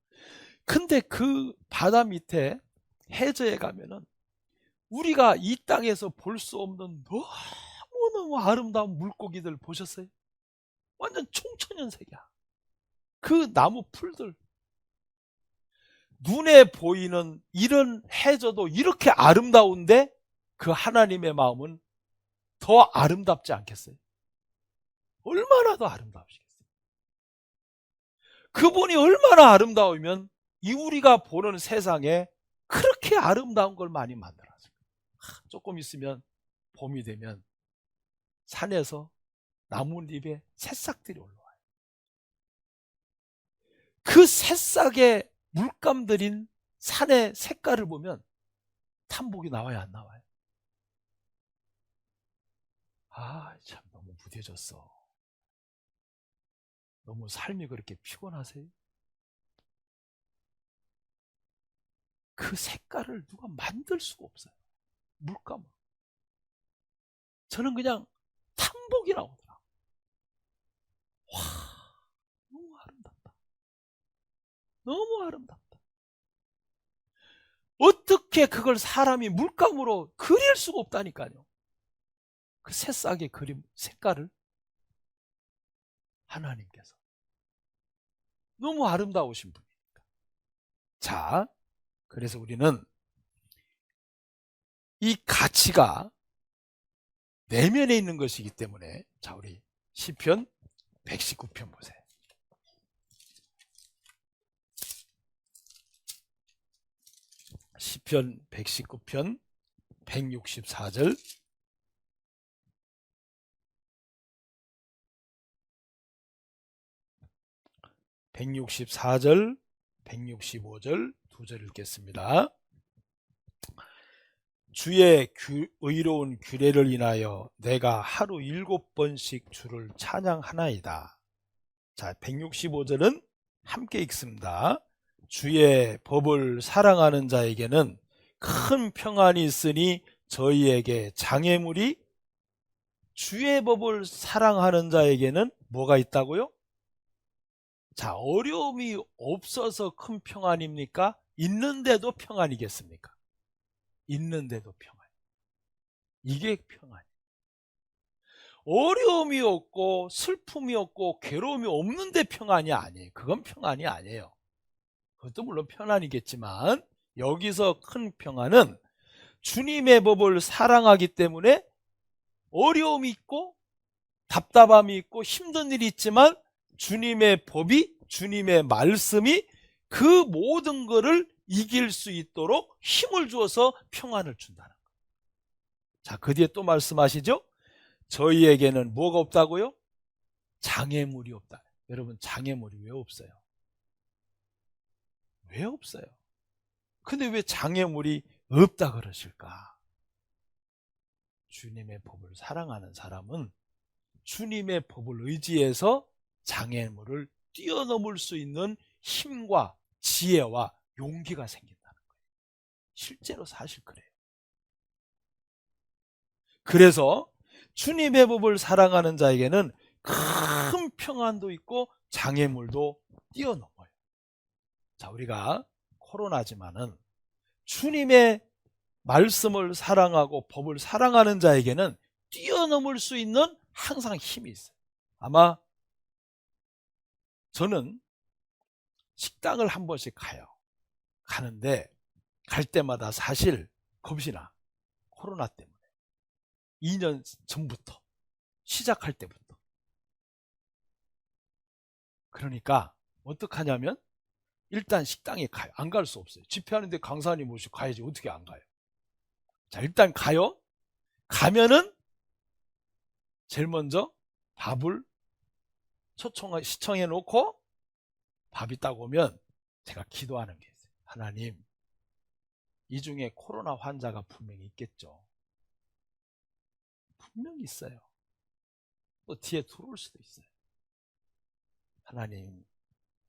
근데 그 바다 밑에 해저에 가면은 우리가 이 땅에서 볼 수 없는 너무너무 아름다운 물고기들 보셨어요? 완전 총천연색이야. 그 나무 풀들, 눈에 보이는 이런 해저도 이렇게 아름다운데 그 하나님의 마음은 더 아름답지 않겠어요? 얼마나 더 아름다우시겠어요? 그분이 얼마나 아름다우면 이 우리가 보는 세상에 그렇게 아름다운 걸 많이 만들었어요. 조금 있으면 봄이 되면 산에서 나뭇잎에 새싹들이 올라와요. 그 새싹에 물감 들인 산의 색깔을 보면 탐복이 나와요, 안 나와요? 아, 참 너무 무뎌졌어. 너무 삶이 그렇게 피곤하세요? 그 색깔을 누가 만들 수가 없어요. 물감으로. 저는 그냥 탐복이 나오더라. 와, 너무 아름답다. 너무 아름답다. 어떻게 그걸 사람이 물감으로 그릴 수가 없다니까요. 그 새싹의 그림, 색깔을 하나님께서. 너무 아름다우신 분이니까. 자, 그래서 우리는 이 가치가 내면에 있는 것이기 때문에, 자, 우리 시편 119편 보세요. 시편 119편 164절. (164절) 165절 두 절 읽겠습니다. 주의 의로운 규례를 인하여 내가 하루 7번씩 주를 찬양하나이다. 자, 165절은 함께 읽습니다. 주의 법을 사랑하는 자에게는 큰 평안이 있으니 저희에게 장애물이, 주의 법을 사랑하는 자에게는 뭐가 있다고요? 자, 어려움이 없어서 큰 평안입니까? 있는데도 평안이겠습니까? 있는데도 평안. 이게 평안이에요. 어려움이 없고 슬픔이 없고 괴로움이 없는데 평안이 아니에요. 그건 평안이 아니에요. 그것도 물론 평안이겠지만 여기서 큰 평안은 주님의 법을 사랑하기 때문에 어려움이 있고 답답함이 있고 힘든 일이 있지만 주님의 법이, 주님의 말씀이 그 모든 것을 이길 수 있도록 힘을 주어서 평안을 준다는 거예요. 자, 그 뒤에 또 말씀하시죠. 저희에게는 뭐가 없다고요? 장애물이 없다. 여러분, 장애물이 왜 없어요? 왜 없어요? 근데 왜 장애물이 없다 그러실까? 주님의 법을 사랑하는 사람은 주님의 법을 의지해서 장애물을 뛰어넘을 수 있는 힘과 지혜와 용기가 생긴다는 거예요. 실제로 사실 그래요. 그래서 주님의 법을 사랑하는 자에게는 큰 평안도 있고 장애물도 뛰어넘어요. 자, 우리가 코로나지만은 주님의 말씀을 사랑하고 법을 사랑하는 자에게는 뛰어넘을 수 있는 항상 힘이 있어요. 아마 저는 식당을 한 번씩 가는데 갈 때마다 사실 겁이 나. 코로나 때문에. 2년 전부터, 시작할 때부터. 그러니까 어떡하냐면 일단 식당에 가요. 안 갈 수 없어요. 집회하는데 강사님 모시고 가야지. 어떻게 안 가요? 자, 일단 가요. 가면은 제일 먼저 밥을 시청해 놓고 밥이 딱 오면 제가 기도하는 게 있어요. 하나님, 이 중에 코로나 환자가 분명히 있겠죠. 분명히 있어요. 또 뒤에 들어올 수도 있어요. 하나님,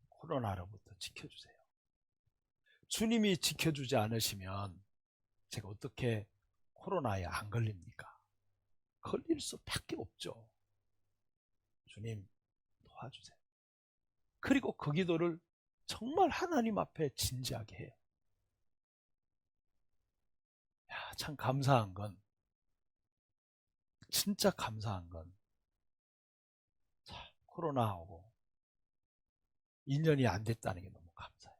코로나로부터 지켜주세요. 주님이 지켜주지 않으시면 제가 어떻게 코로나에 안 걸립니까? 걸릴 수밖에 없죠. 주님, 도와주세요. 그리고 그 기도를 정말 하나님 앞에 진지하게 해요. 야, 참 감사한 건, 진짜 감사한 건, 자, 코로나하고 2년이 안 됐다는 게 너무 감사해요.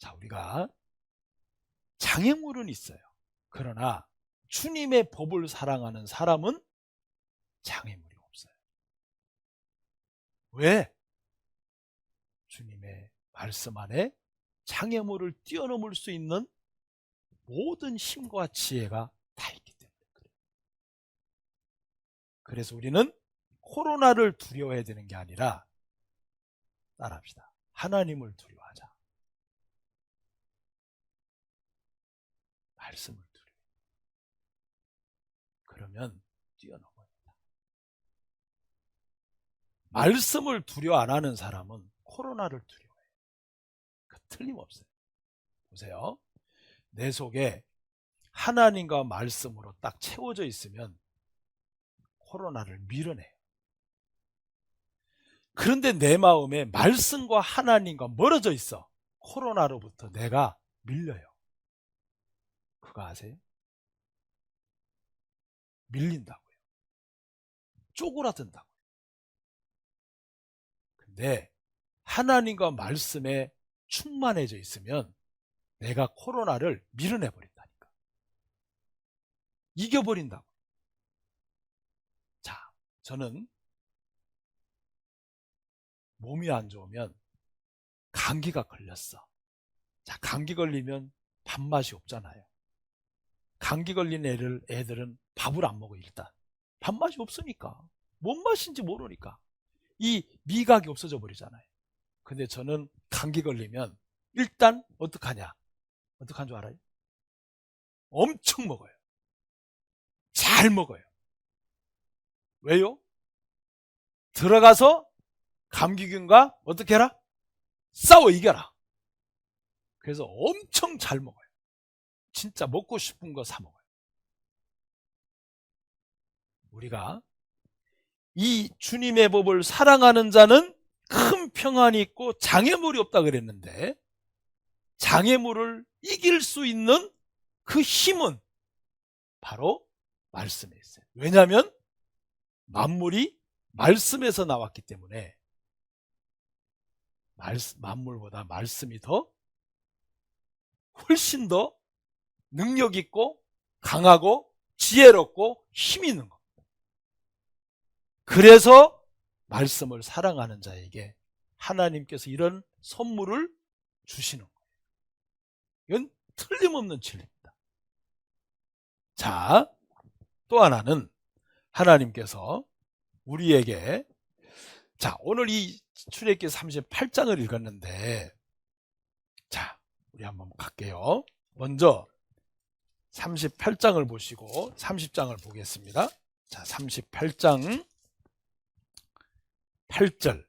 자, 우리가 장애물은 있어요. 그러나 주님의 법을 사랑하는 사람은 장애물이 없어요. 왜? 주님의 말씀 안에 장애물을 뛰어넘을 수 있는 모든 힘과 지혜가 다 있기 때문에 그래요. 그래서 우리는 코로나를 두려워해야 되는 게 아니라 따라합시다. 하나님을 두려워하자. 말씀을 두려워해. 그러면 뛰어넘어요. 말씀을 두려워 안 하는 사람은 코로나를 두려워해요. 그 틀림없어요. 보세요. 내 속에 하나님과 말씀으로 딱 채워져 있으면 코로나를 밀어내요. 그런데 내 마음에 말씀과 하나님과 멀어져 있어. 코로나로부터 내가 밀려요. 그거 아세요? 밀린다고요. 쪼그라든다고요. 근데 하나님과 말씀에 충만해져 있으면 내가 코로나를 밀어내버린다니까. 이겨버린다고. 자, 저는 몸이 안 좋으면 감기가 걸렸어. 자, 감기 걸리면 밥맛이 없잖아요. 감기 걸린 애들은 밥을 안 먹어. 일단 밥맛이 없으니까, 뭔 맛인지 모르니까 이 미각이 없어져 버리잖아요. 근데 저는 감기 걸리면 일단 어떡하냐? 어떡한 줄 알아요? 엄청 먹어요. 잘 먹어요. 왜요? 들어가서 감기균과 어떻게 해라? 싸워 이겨라. 그래서 엄청 잘 먹어요. 진짜 먹고 싶은 거 사 먹어요. 우리가 이 주님의 법을 사랑하는 자는 큰 평안이 있고 장애물이 없다 그랬는데, 장애물을 이길 수 있는 그 힘은 바로 말씀에 있어요. 왜냐하면 만물이 말씀에서 나왔기 때문에 만물보다 말씀이 훨씬 더 능력 있고 강하고 지혜롭고 힘 있는 겁니다. 그래서 말씀을 사랑하는 자에게 하나님께서 이런 선물을 주시는 거예요. 이건 틀림없는 진리입니다. 자, 또 하나는 하나님께서 우리에게, 자, 오늘 이 출애굽기 38장을 읽었는데, 자, 우리 한번 갈게요. 먼저 38장을 보시고 30장을 보겠습니다. 자, 38장 8절.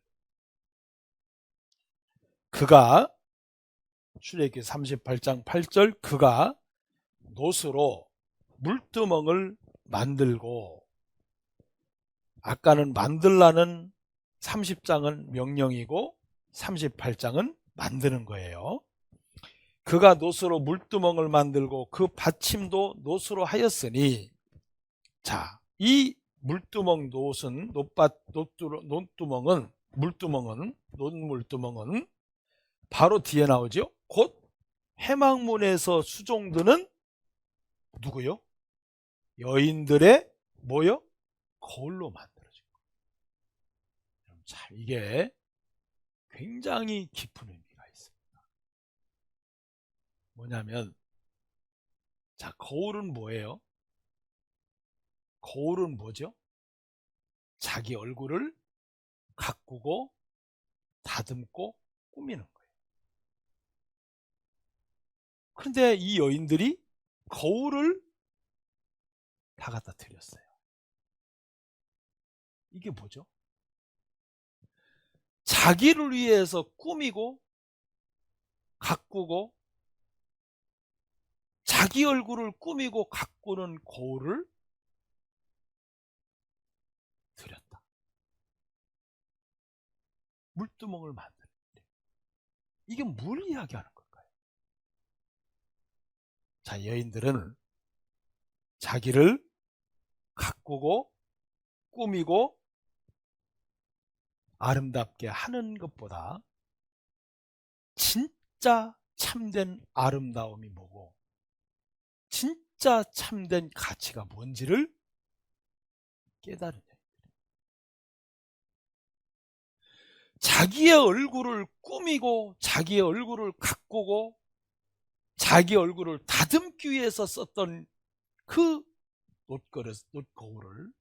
그가, 출애굽기 38장 8절, 그가 놋으로 물두멍을 만들고, 아까는 만들라는 30장은 명령이고 38장은 만드는 거예요. 그가 놋으로 물두멍을 만들고 그 받침도 놋으로 하였으니, 자, 이 물두멍 놋은 물두멍은 바로 뒤에 나오죠. 곧 회막문에서 수종드는 누구요? 여인들의 뭐요? 거울로 만들어진 거예요. 참, 이게 굉장히 깊은 의미가 있습니다. 뭐냐면, 자, 거울은 뭐예요? 거울은 뭐죠? 자기 얼굴을 가꾸고 다듬고 꾸미는 거예요. 그런데 이 여인들이 거울을 다 갖다 드렸어요. 이게 뭐죠? 자기를 위해서 꾸미고 가꾸고 자기 얼굴을 꾸미고 가꾸는 거울을 드렸다. 물두멍을 만드는데 이게 뭘 이야기하는 걸까요? 자, 여인들은 자기를 가꾸고 꾸미고 아름답게 하는 것보다 진짜 참된 아름다움이 뭐고 진짜 참된 가치가 뭔지를 깨달은 거예요. 자기의 얼굴을 꾸미고 자기의 얼굴을 가꾸고 자기 얼굴을 다듬기 위해서 썼던 그 옷그릇, 옷거울을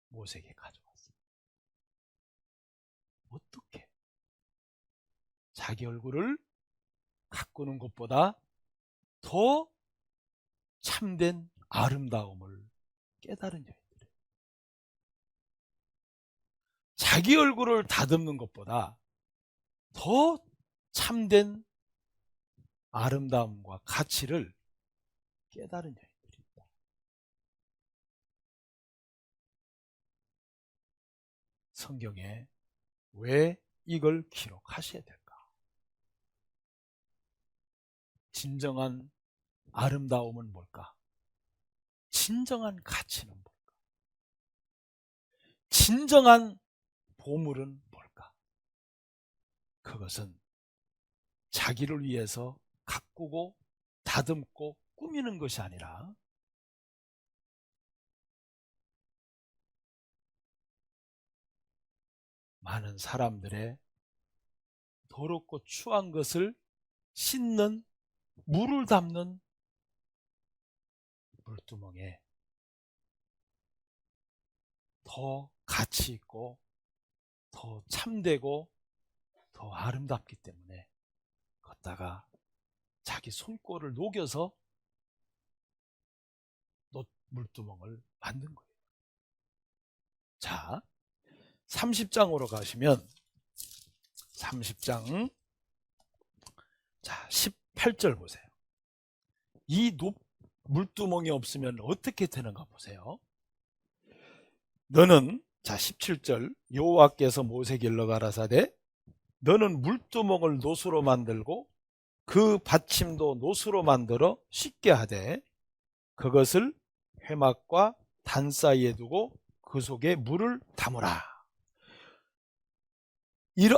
모세에게 가져왔어요. 어떻게? 자기 얼굴을 가꾸는 것보다 더 참된 아름다움을 깨달은 여인들이에요. 자기 얼굴을 다듬는 것보다 더 참된 아름다움과 가치를 깨달은 여인들입니다. 성경에 왜 이걸 기록하셔야 될까? 진정한 아름다움은 뭘까? 진정한 가치는 뭘까? 진정한 보물은 뭘까? 그것은 자기를 위해서 가꾸고 다듬고 꾸미는 것이 아니라 많은 사람들의 더럽고 추한 것을 씻는 물을 담는 물두멍에 더 가치 있고 더 참되고 더 아름답기 때문에 걷다가 자기 손꼴을 녹여서 물두멍을 만든 거예요. 자, 30장으로 가시면 30장 자 18절 보세요. 이 물두멍이 없으면 어떻게 되는가 보세요. 너는 자 17절 여호와께서 모세에게 일러 가라사대 너는 물두멍을 노수로 만들고 그 받침도 노수로 만들어 씻게 하되 그것을 회막과 단 사이에 두고 그 속에 물을 담으라.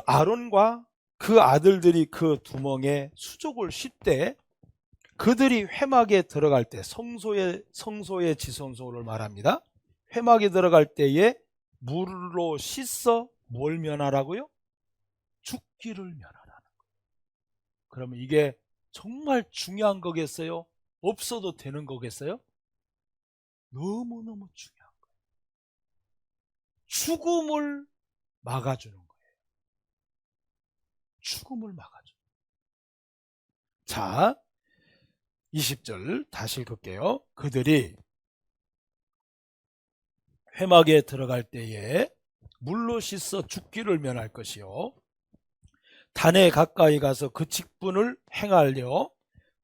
아론과 그 아들들이 그 두멍에 수족을 씻되 그들이 회막에 들어갈 때 성소의 지성소를 말합니다. 회막에 들어갈 때에 물로 씻어 뭘 면하라고요? 죽기를 면하라는 거예요. 그러면 이게 정말 중요한 거겠어요? 없어도 되는 거겠어요? 너무너무 중요한 거예요. 죽음을 막아주는 거예요. 죽음을 막아줘. 자, 20절 다시 읽을게요. 그들이 회막에 들어갈 때에 물로 씻어 죽기를 면할 것이요 단에 가까이 가서 그 직분을 행하려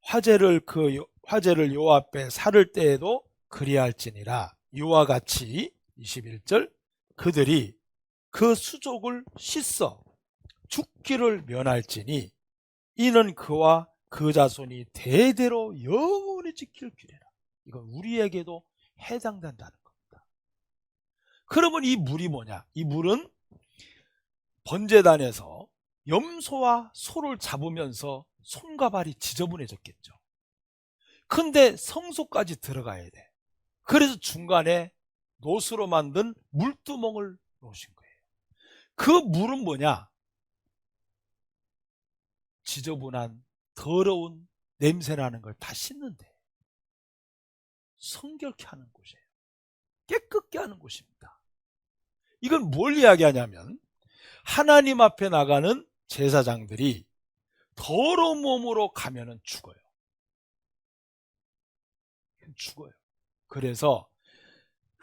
화제를 요 앞에 사를 때에도 그리할지니라. 이와 같이 21절 그들이 그 수족을 씻어 죽기를 면할지니 이는 그와 그 자손이 대대로 영원히 지킬 규례라. 이건 우리에게도 해당된다는 겁니다. 그러면 이 물이 뭐냐? 이 물은 번제단에서 염소와 소를 잡으면서 손과 발이 지저분해졌겠죠. 근데 성소까지 들어가야 돼. 그래서 중간에 노수로 만든 물두멍을 놓으신 거예요. 그 물은 뭐냐? 지저분한 더러운 냄새나는 걸 다 씻는데 성결케 하는 곳이에요. 깨끗게 하는 곳입니다. 이건 뭘 이야기하냐면 하나님 앞에 나가는 제사장들이 더러운 몸으로 가면은 죽어요. 죽어요. 그래서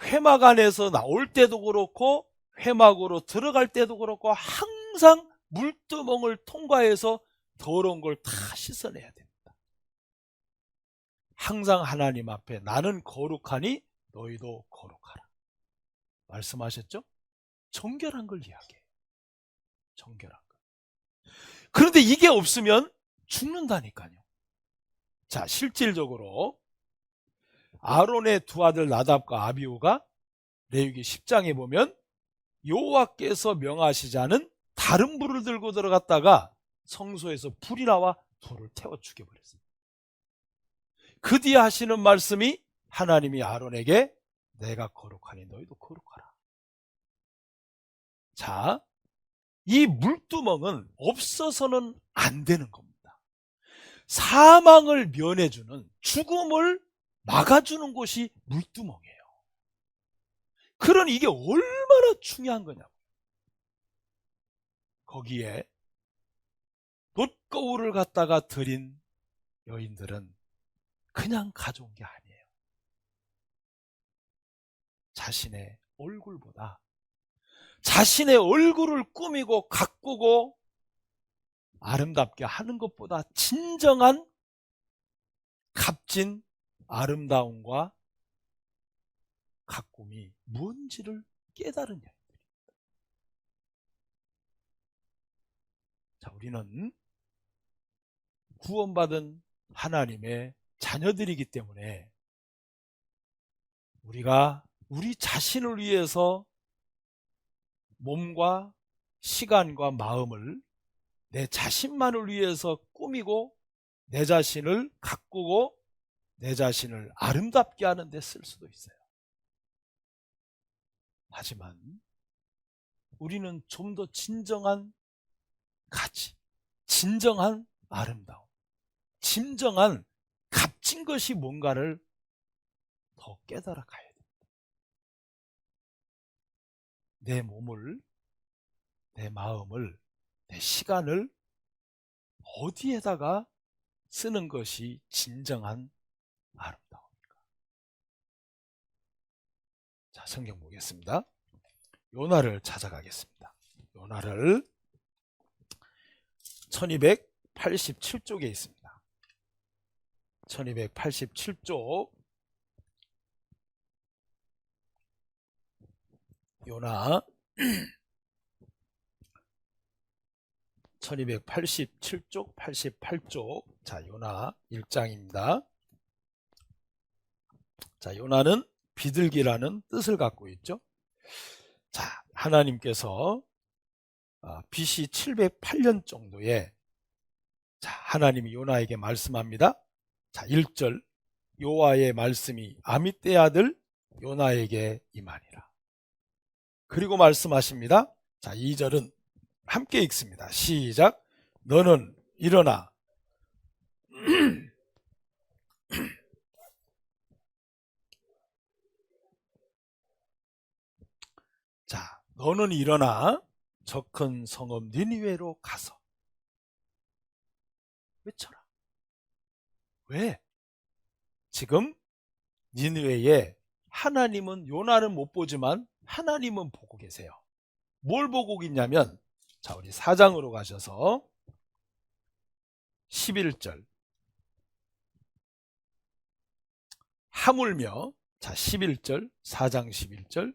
회막 안에서 나올 때도 그렇고 회막으로 들어갈 때도 그렇고 항상 물두멍을 통과해서 더러운 걸 다 씻어내야 됩니다. 항상 하나님 앞에 나는 거룩하니 너희도 거룩하라 말씀하셨죠? 정결한 걸 이야기해요. 정결한 걸. 그런데 이게 없으면 죽는다니까요. 자, 실질적으로 아론의 두 아들 나답과 아비후가 레위기 10장에 보면 여호와께서 명하시지 않은 다른 불을 들고 들어갔다가 성소에서 불이 나와 돌을 태워 죽여버렸어요. 그 뒤에 하시는 말씀이 하나님이 아론에게 내가 거룩하니 너희도 거룩하라. 자, 이 물두멍은 없어서는 안 되는 겁니다. 사망을 면해주는, 죽음을 막아주는 곳이 물두멍이에요. 그러니 이게 얼마나 중요한 거냐고. 거기에 놋거울을 갖다가 드린 여인들은 그냥 가져온 게 아니에요. 자신의 얼굴보다, 자신의 얼굴을 꾸미고 가꾸고 아름답게 하는 것보다 진정한 값진 아름다움과 가꿈이 뭔지를 깨달은 여인들입니다. 자, 우리는 구원받은 하나님의 자녀들이기 때문에 우리가 우리 자신을 위해서 몸과 시간과 마음을 내 자신만을 위해서 꾸미고 내 자신을 가꾸고 내 자신을 아름답게 하는 데 쓸 수도 있어요. 하지만 우리는 좀 더 진정한 가치, 진정한 아름다움, 진정한 값진 것이 뭔가를 더 깨달아 가야 됩니다. 내 몸을, 내 마음을, 내 시간을 어디에다가 쓰는 것이 진정한 아름다움입니까? 자, 성경 보겠습니다. 요나를 찾아가겠습니다. 요나를 1287쪽에 있습니다. 1287쪽 요나 1287쪽 88쪽. 자, 요나 1장입니다. 자, 요나는 비둘기라는 뜻을 갖고 있죠. 자, 하나님께서 BC 708년 정도에 자, 하나님이 요나에게 말씀합니다. 자, 1절 여호와의 말씀이 아미떼 아들 요나에게 임하니라. 그리고 말씀하십니다. 자, 2절은 함께 읽습니다. 시작. 너는 일어나 자, 너는 일어나 저 큰 성읍 니느웨로 가서 외쳐라. 왜? 지금 니느웨에 하나님은 요나는 못 보지만 하나님은 보고 계세요. 뭘 보고 있냐면 자, 우리 4장으로 가셔서 11절 하물며 자 11절 4장 11절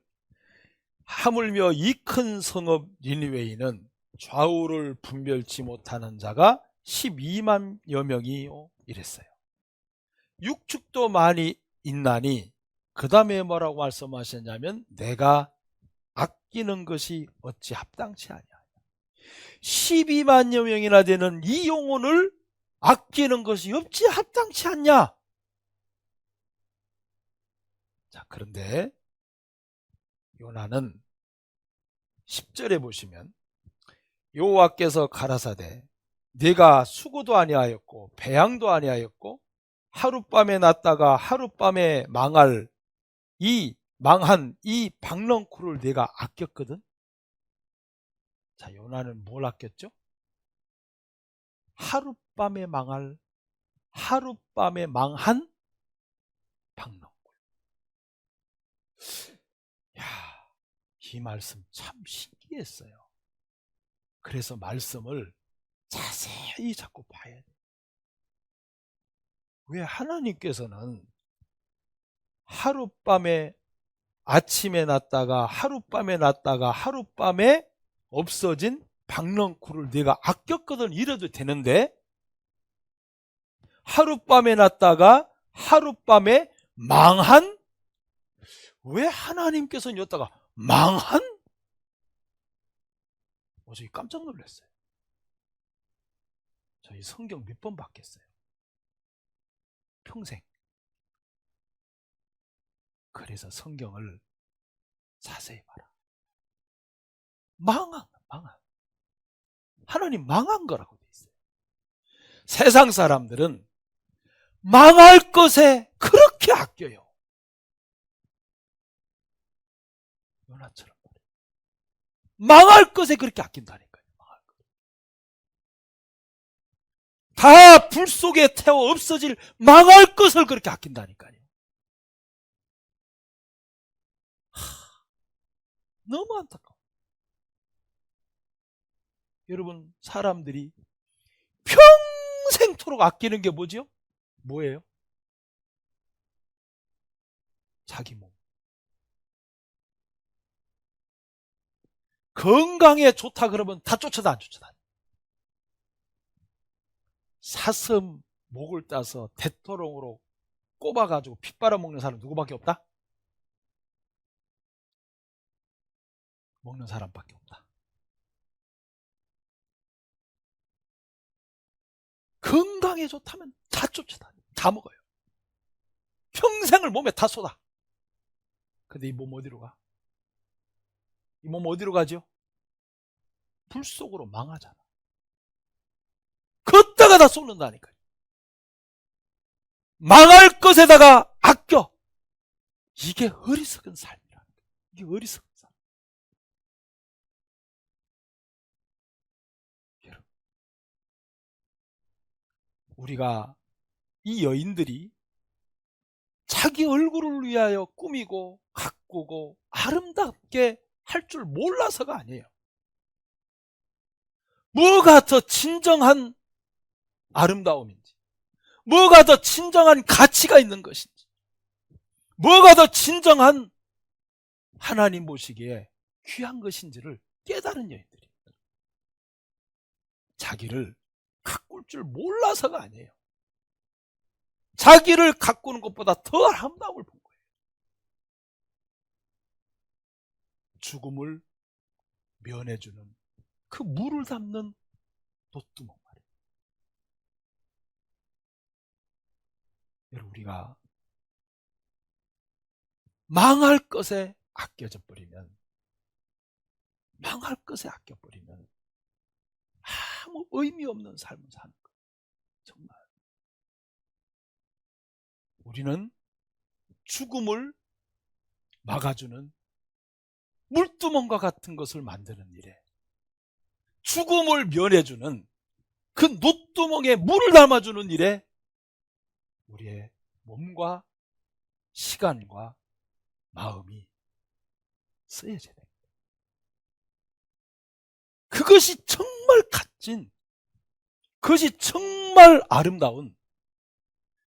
하물며 이 큰 성읍 니느웨이는 좌우를 분별치 못하는 자가 12만여 명이요 이랬어요. 육축도 많이 있나니 그 다음에 뭐라고 말씀하셨냐면 내가 아끼는 것이 어찌 합당치 아니하냐. 12만여 명이나 되는 이 영혼을 아끼는 것이 어찌 합당치 않냐. 자, 그런데 요나는 10절에 보시면 여호와께서 가라사대 네가 수고도 아니하였고 배양도 아니하였고 하룻밤에 났다가 하룻밤에 망한 이 박넝쿨을 네가 아꼈거든. 자, 요나는 뭘 아꼈죠? 하룻밤에 망한 박넝쿨. 야, 이 말씀 참 신기했어요. 그래서 말씀을 자세히 자꾸 봐야 돼. 왜 하나님께서는 하룻밤에 아침에 났다가 하룻밤에 없어진 박넝쿨을 내가 아꼈거든 이래도 되는데 하룻밤에 났다가 하룻밤에 망한 왜 하나님께서는 여기다가 망한? 어제 깜짝 놀랐어요. 저희 성경 몇 번 바뀌었어요? 평생. 그래서 성경을 자세히 봐라. 망한 하나님 망한 거라고 돼 있어요. 세상 사람들은 망할 것에 그렇게 아껴요. 요나처럼 망할 것에 그렇게 아낀다니까요. 망할 것. 다 불 속에 태워 없어질 망할 것을 그렇게 아낀다니까요. 너무 안타까워. 여러분, 사람들이 평생토록 아끼는 게 뭐죠? 뭐예요? 자기 몸. 건강에 좋다 그러면 다 쫓아다 안 쫓아다. 사슴 목을 따서 대토롱으로 꼽아가지고 피 빨아먹는 사람 누구밖에 없다? 먹는 사람밖에 없다. 건강에 좋다면 다 쫓아다. 다 먹어요. 평생을 몸에 다 쏟아. 근데 이 몸 어디로 가? 이 몸 어디로 가죠? 불 속으로 망하잖아. 걷다가 다 쏟는다니까요. 망할 것에다가 아껴. 이게 어리석은 삶이라. 이게 어리석은 삶. 여러분, 우리가 이 여인들이 자기 얼굴을 위하여 꾸미고 가꾸고 아름답게 할 줄 몰라서가 아니에요. 뭐가 더 진정한 아름다움인지, 뭐가 더 진정한 가치가 있는 것인지, 뭐가 더 진정한 하나님 보시기에 귀한 것인지를 깨달은 여인들이 자기를 가꿀 줄 몰라서가 아니에요. 자기를 가꾸는 것보다 더 아름다움을 본 거예요. 죽음을 면해주는 그 물을 담는 돛두멍 말이에요. 여러분, 우리가 망할 것에 아껴져 버리면, 망할 것에 아껴버리면 아무 의미 없는 삶을 사는 거예요. 정말 우리는 죽음을 막아주는 물두멍과 같은 것을 만드는 일에, 죽음을 면해주는 그 놋두멍에 물을 담아주는 일에 우리의 몸과 시간과 마음이 쓰여져야 됩니다. 그것이 정말 값진, 그것이 정말 아름다운,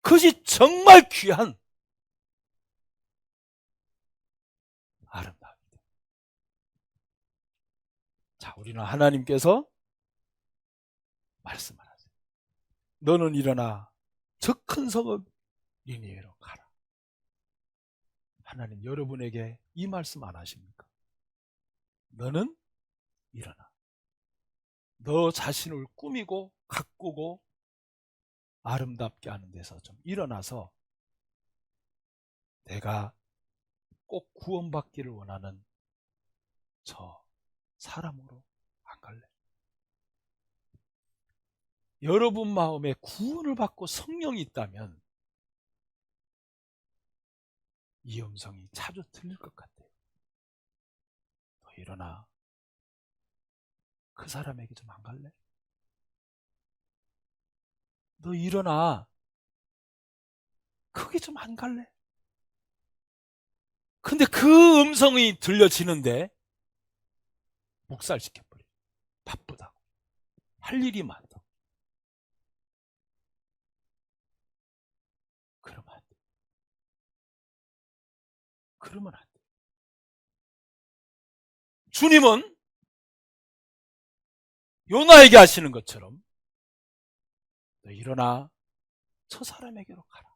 그것이 정말 귀한 아름다움입니다. 자, 우리는 하나님께서 말씀을 하세요. 너는 일어나 저 큰 성읍 니느웨로 가라. 하나님 여러분에게 이 말씀 안 하십니까? 너는 일어나. 너 자신을 꾸미고 가꾸고 아름답게 하는 데서 좀 일어나서 내가 꼭 구원받기를 원하는 저 사람으로 안 갈래? 여러분 마음에 구원을 받고 성령이 있다면 이 음성이 자주 들릴 것 같아요. 너 일어나. 그 사람에게 좀 안 갈래? 너 일어나. 거기 좀 안 갈래? 근데 그 음성이 들려지는데 묵살시켜버려. 바쁘다고. 할 일이 많다고. 그러면 안 돼. 그러면 안 돼. 주님은 요나에게 하시는 것처럼 너 일어나 저 사람에게로 가라.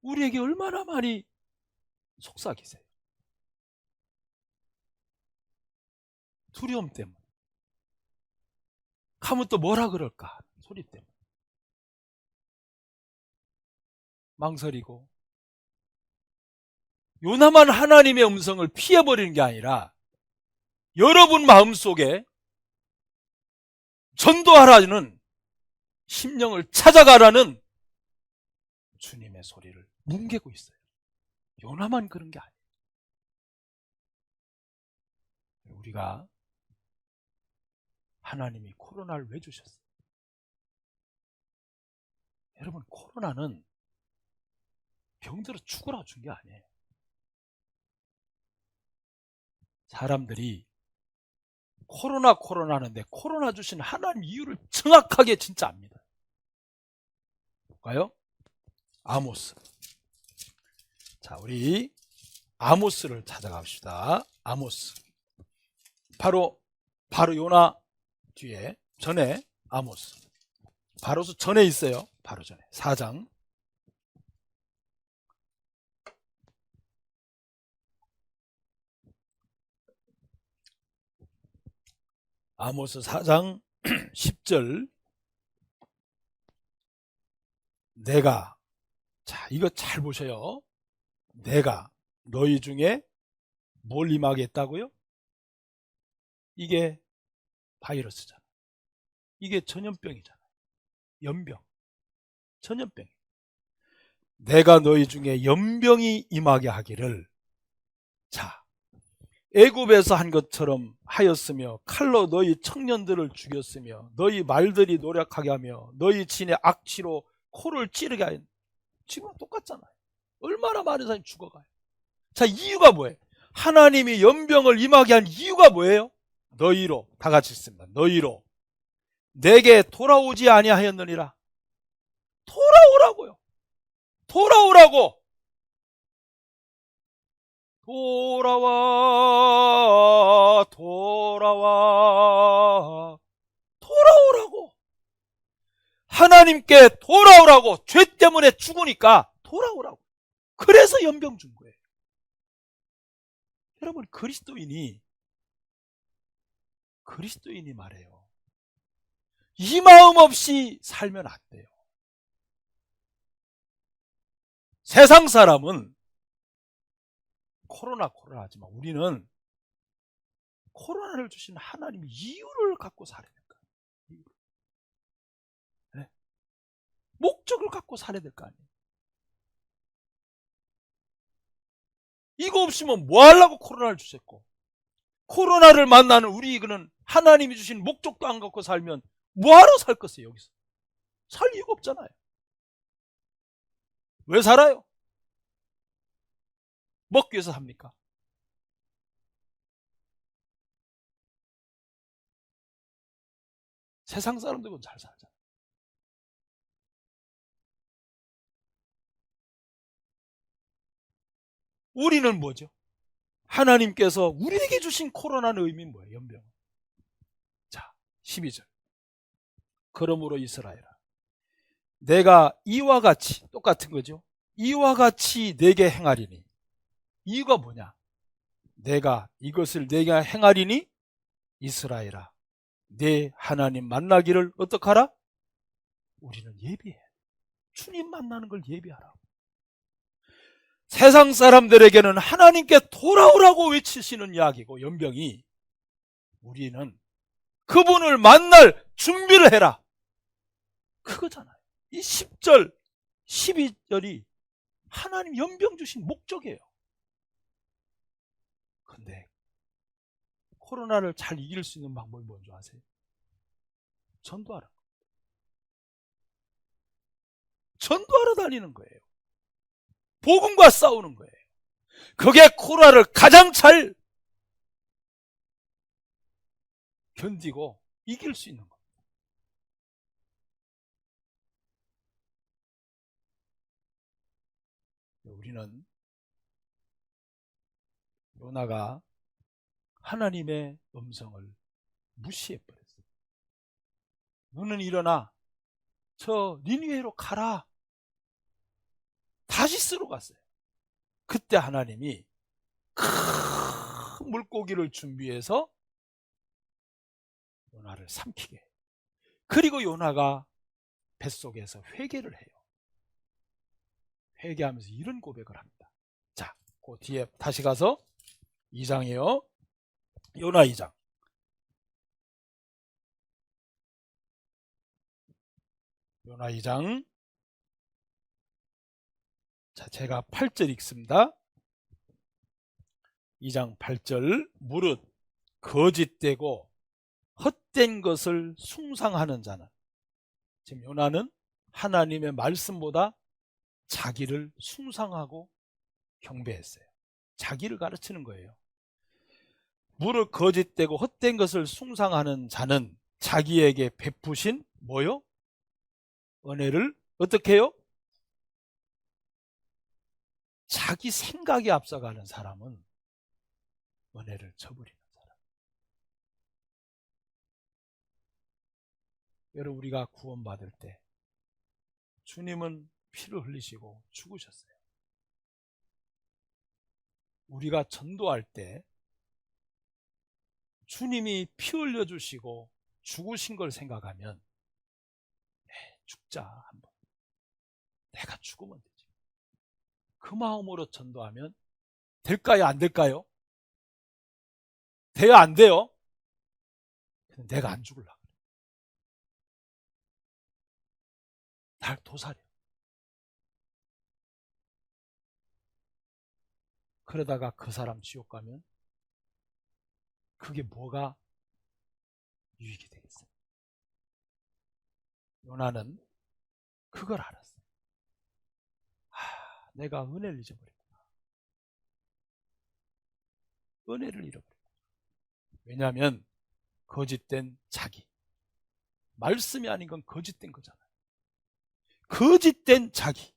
우리에게 얼마나 많이 속삭이세요. 두려움 때문에. 하면 또 뭐라 그럴까? 소리 때문에 망설이고, 요나만 하나님의 음성을 피해버리는 게 아니라 여러분 마음속에 전도하라는, 심령을 찾아가라는 주님의 소리를 뭉개고 있어요. 요나만 그런 게 아니에요. 우리가 하나님이 코로나를 왜 주셨어요? 여러분, 코로나는 병들어 죽으라고 준 게 아니에요. 사람들이 코로나 하는데 코로나 주신 하나님 이유를 정확하게 진짜 압니다. 볼까요? 아모스. 자, 우리 아모스를 찾아갑시다. 아모스. 바로 요나 뒤에, 전에 아모스. 바로 전에 있어요. 바로 전에. 4장. 아모스 4장 10절. 내가, 자, 이거 잘 보셔요. 내가 너희 중에 뭘 임하겠다고요? 이게 바이러스잖아. 이게 전염병이잖아. 연병. 전염병. 내가 너희 중에 연병이 임하게 하기를, 자, 애굽에서 한 것처럼 하였으며 칼로 너희 청년들을 죽였으며 너희 말들이 노력하게 하며 너희 진의 악취로 코를 찌르게 하였. 지금 똑같잖아요. 얼마나 많은 사람이 죽어가요. 자, 이유가 뭐예요? 하나님이 연병을 임하게 한 이유가 뭐예요? 너희로, 다 같이 읽습니다. 너희로 내게 돌아오지 아니하였느니라. 돌아오라고요. 돌아오라고. 돌아오라고. 하나님께 돌아오라고. 죄 때문에 죽으니까 돌아오라고. 그래서 연병 준 거예요. 여러분, 그리스도인이 말해요. 이 마음 없이 살면 안 돼요. 세상 사람은 코로나 하지만 우리는 코로나를 주신 하나님 이유를 갖고 살아야 될 거 아니에요. 네. 목적을 갖고 살아야 될 거 아니에요. 이거 없으면 뭐 하려고 코로나를 주셨고, 코로나를 만나는 우리는 하나님이 주신 목적도 안 갖고 살면 뭐하러 살 것이에요? 여기서 살 이유가 없잖아요. 왜 살아요? 먹기 위해서 삽니까? 세상 사람들은 잘 살잖아요. 우리는 뭐죠? 하나님께서 우리에게 주신 코로나의 의미는 뭐예요? 연병. 자, 12절. 그러므로 이스라엘아, 내가 이와 같이, 똑같은 거죠. 이와 같이 내게 행하리니. 이유가 뭐냐? 이것을 내가 행하리니 이스라엘아, 내 하나님 만나기를 어떡하라? 우리는 예비해. 주님 만나는 걸 예비하라고. 세상 사람들에게는 하나님께 돌아오라고 외치시는 이야기고, 연병이, 우리는 그분을 만날 준비를 해라, 그거잖아요. 이 10절 12절이 하나님 연병 주신 목적이에요. 근데 코로나를 잘 이길 수 있는 방법이 뭔지 아세요? 전도하라. 전도하러 다니는 거예요. 복음과 싸우는 거예요. 그게 코로나를 가장 잘 견디고 이길 수 있는 겁니다. 우리는 요나가 하나님의 음성을 무시해버렸어요. 너는 일어나 저 니느웨로 가라. 다시스로 갔어요. 그때 하나님이 큰 물고기를 준비해서 요나를 삼키게. 그리고 요나가 뱃속에서 회개를 해요. 회개하면서 이런 고백을 합니다. 자, 그 뒤에 다시 가서 2장이에요. 요나 2장. 요나 2장. 자, 제가 8절 읽습니다. 2장 8절. 무릇 거짓되고 헛된 것을 숭상하는 자는, 지금 요나는 하나님의 말씀보다 자기를 숭상하고 경배했어요. 자기를 가르치는 거예요. 무릇 거짓되고 헛된 것을 숭상하는 자는 자기에게 베푸신 뭐요? 은혜를 어떻게 해요? 자기 생각에 앞서가는 사람은 은혜를 저버리는 사람. 여러분, 우리가 구원받을 때 주님은 피를 흘리시고 죽으셨어요. 우리가 전도할 때 주님이 피 흘려주시고 죽으신 걸 생각하면 죽자 한번. 내가 죽으면 되지. 그 마음으로 전도하면 될까요? 안 될까요? 돼요? 안 돼요? 내가 안 죽으려고 그래. 날 도살해. 그러다가 그 사람 지옥 가면 그게 뭐가 유익이 되겠어요? 요나는 그걸 알았어요. 내가 은혜를 잊어버렸구나. 은혜를 잃어버렸구나. 왜냐하면 거짓된 자기. 말씀이 아닌 건 거짓된 거잖아요. 거짓된 자기,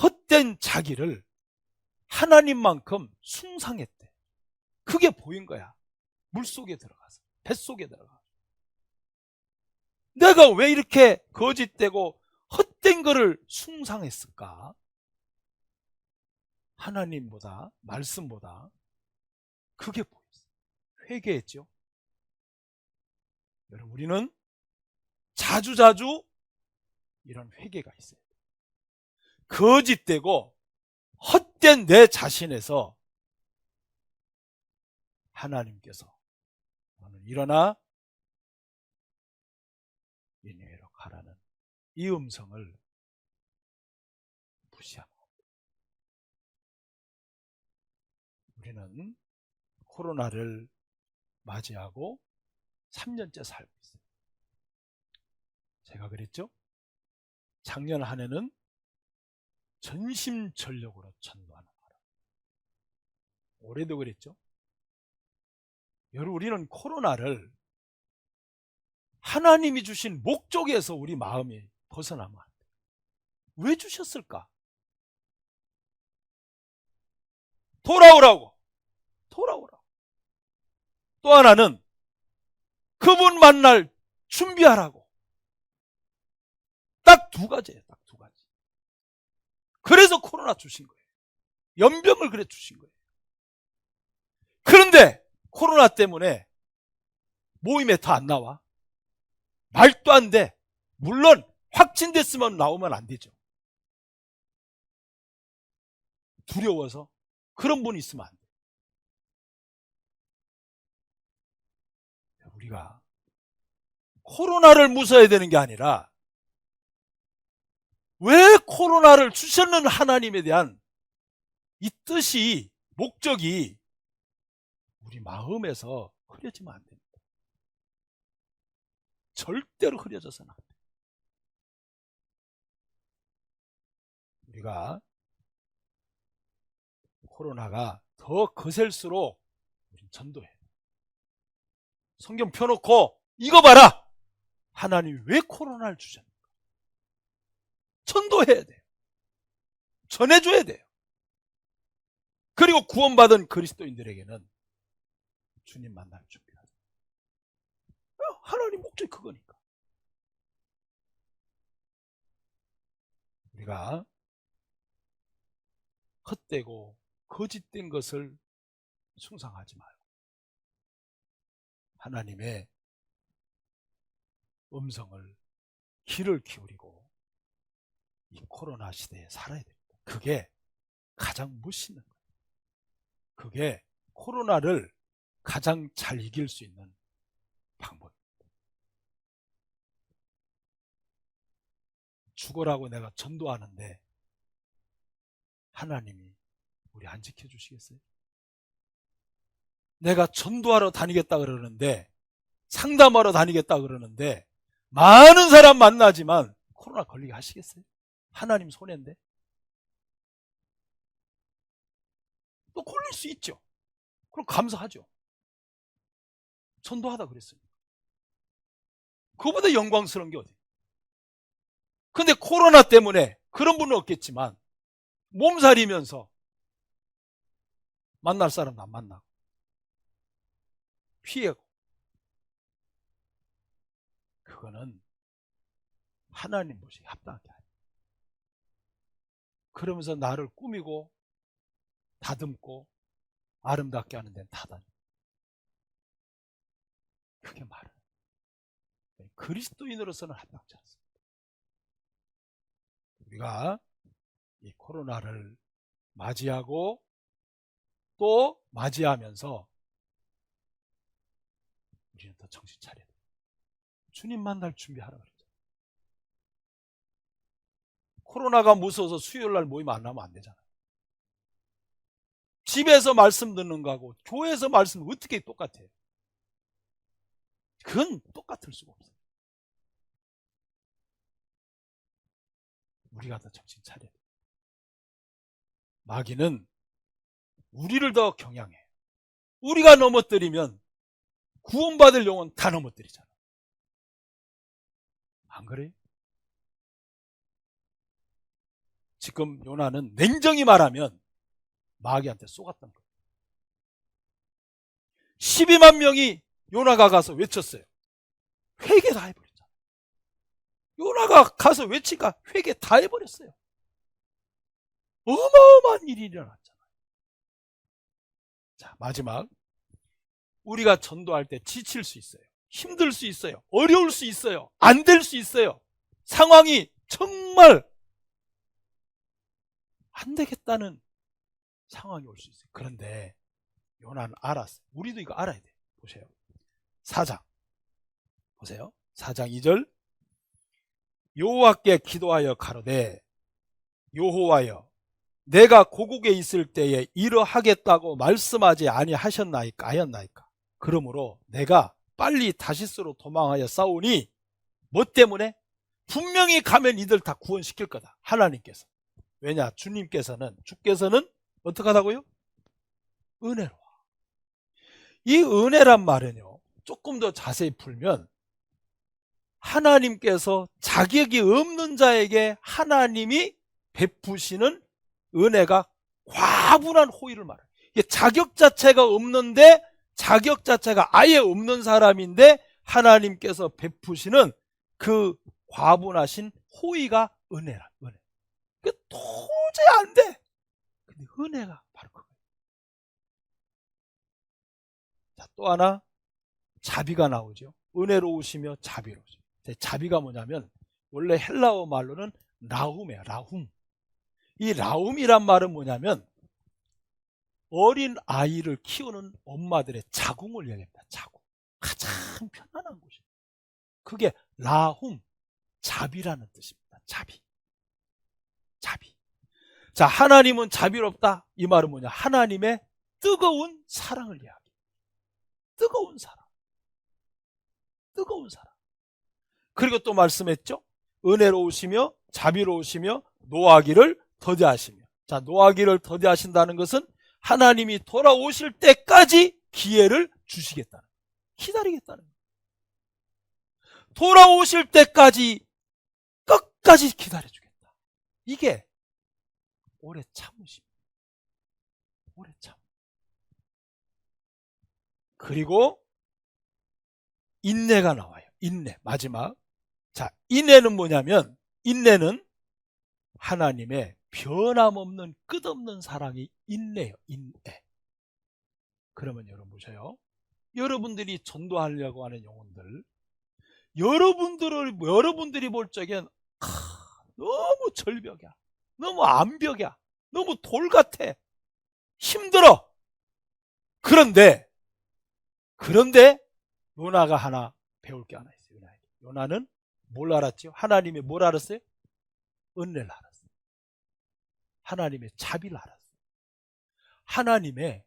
헛된 자기를 하나님만큼 숭상했대. 그게 보인 거야. 물속에 들어가서, 뱃속에 들어가서. 내가 왜 이렇게 거짓되고 헛된 거를 숭상했을까? 하나님보다, 말씀보다. 그게 보였어요. 회개했죠. 여러분, 우리는 자주자주 이런 회개가 있어요. 거짓되고 헛된 내 자신에서 하나님께서 너는 일어나 니느웨로 가라는 이 음성을 무시하는 겁니다. 우리는 코로나를 맞이하고 3년째 살고 있어요. 제가 그랬죠? 작년 한 해는 전심전력으로 전도하는 거라. 올해도 그랬죠? 여러분, 우리는 코로나를 하나님이 주신 목적에서 우리 마음이 벗어나면 안 돼요. 왜 주셨을까? 돌아오라고. 또 하나는 그분 만날 준비하라고. 딱 두 가지예요. 딱 두 가지. 그래서 코로나 주신 거예요. 연병을 그래 주신 거예요. 그런데 코로나 때문에 모임에 더 안 나와. 말도 안 돼. 물론 확진됐으면 나오면 안 되죠. 두려워서 그런 분이 있으면 안 돼. 우리가 코로나를 무서워야 되는 게 아니라 왜 코로나를 주셨는 하나님에 대한 이 뜻이, 목적이 우리 마음에서 흐려지면 안 됩니다. 절대로 흐려져서는 안 돼요. 우리가 코로나가 더 거셀수록 우린 전도해. 성경 펴놓고 이거 봐라. 하나님이 왜 코로나를 주셨는가? 전도해야 돼요. 전해줘야 돼요. 그리고 구원받은 그리스도인들에게는 주님 만날 준비하세요. 하나님 목적이 그거니까. 우리가 헛되고 거짓된 것을 숭상하지 말고 하나님의 음성을 귀를 기울이고 이 코로나 시대에 살아야 됩니다. 그게 가장 멋있는 거예요. 그게 코로나를 가장 잘 이길 수 있는 방법입니다. 죽어라고 내가 전도하는데 하나님이 우리 안 지켜주시겠어요? 내가 전도하러 다니겠다 그러는데, 상담하러 다니겠다 그러는데 많은 사람 만나지만 코로나 걸리게 하시겠어요? 하나님 손해인데. 또 걸릴 수 있죠. 그럼 감사하죠. 전도하다 그랬으니까. 그거보다 영광스러운 게 어디예요? 근데 코로나 때문에 그런 분은 없겠지만 몸살이면서 만날 사람도 안 만나고 피해고, 그거는 하나님 보시기에 합당하게 아니에요. 그러면서 나를 꾸미고 다듬고 아름답게 하는 데는 타다니. 그게 말은 그리스도인으로서는 합당치 않습니다. 우리가 이 코로나를 맞이하고 또 맞이하면서 우리는 더 정신 차려야 돼요. 주님 만날 준비하라 그랬죠. 코로나가 무서워서 수요일날 모임 안 하면 안 되잖아요. 집에서 말씀 듣는 거하고 교회에서 말씀 어떻게 똑같아요? 그건 똑같을 수가 없어요. 우리가 더 정신 차려야 돼요. 마귀는 우리를 더 경향해요. 우리가 넘어뜨리면 구원받을 영혼 다 넘어뜨리잖아. 안 그래요? 지금 요나는 냉정히 말하면 마귀한테 쏘갔던 거예요. 12만 명이 요나가 가서 외쳤어요. 회개 다 해버렸잖아. 요나가 가서 외치니까 회개 다 해버렸어요. 어마어마한 일이 일어났잖아요. 자, 마지막. 우리가 전도할 때 지칠 수 있어요. 힘들 수 있어요. 어려울 수 있어요. 안 될 수 있어요. 상황이 정말 안 되겠다는 상황이 올 수 있어요. 그런데 요나는 알았어요. 우리도 이거 알아야 돼요. 보세요. 4장 보세요. 4장 2절. 여호와께 기도하여 가로되 여호와여 내가 고국에 있을 때에 이러하겠다고 말씀하지 아니하셨나이까 하였나이까. 그러므로 내가 빨리 다시스로 도망하여 싸우니 뭐 때문에? 분명히 가면 이들 다 구원시킬 거다. 하나님께서. 왜냐? 주께서는 어떻게 하다고요? 은혜로워. 이 은혜란 말은요, 조금 더 자세히 풀면 하나님께서 자격이 없는 자에게 하나님이 베푸시는 은혜가 과분한 호의를 말해요. 이게 자격 자체가 없는데, 자격 자체가 아예 없는 사람인데 하나님께서 베푸시는 그 과분하신 호의가 은혜라. 은혜. 그게 도저히 안 돼. 근데 은혜가 바로 그거예요. 자, 또 하나 자비가 나오죠. 은혜로우시며 자비로우시며. 자비가 뭐냐면 원래 헬라어 말로는 라훔이에요. 라훔. 이 라훔이란 말은 뭐냐면 어린 아이를 키우는 엄마들의 자궁을 얘기합니다. 자궁. 가장 편안한 곳이에요. 그게 라훔, 자비라는 뜻입니다. 자비. 자비. 자, 하나님은 자비롭다. 이 말은 뭐냐? 하나님의 뜨거운 사랑을 이야기해요. 뜨거운 사랑. 뜨거운 사랑. 그리고 또 말씀했죠. 은혜로우시며 자비로우시며 노하기를 더디하시며. 자, 노하기를 더디하신다는 것은 하나님이 돌아오실 때까지 기회를 주시겠다는 거예요. 기다리겠다는 거예요. 돌아오실 때까지 끝까지 기다려주겠다. 이게 오래 참으십니다. 오래 참. 그리고 인내가 나와요. 인내. 마지막. 자, 인내는 뭐냐면 인내는 하나님의 변함없는 끝없는 사랑이 인내예요. 인내. 그러면 여러분 보세요. 여러분들이 전도하려고 하는 영혼들, 여러분들이 볼 적엔 너무 절벽이야, 너무 암벽이야, 너무 돌 같아, 힘들어. 그런데 요나가 하나 배울 게 하나 있어요. 요나는 뭘 알았죠? 하나님의 뭘 알았어요? 은혜를 알았어요. 하나님의 자비를 알았어요. 하나님의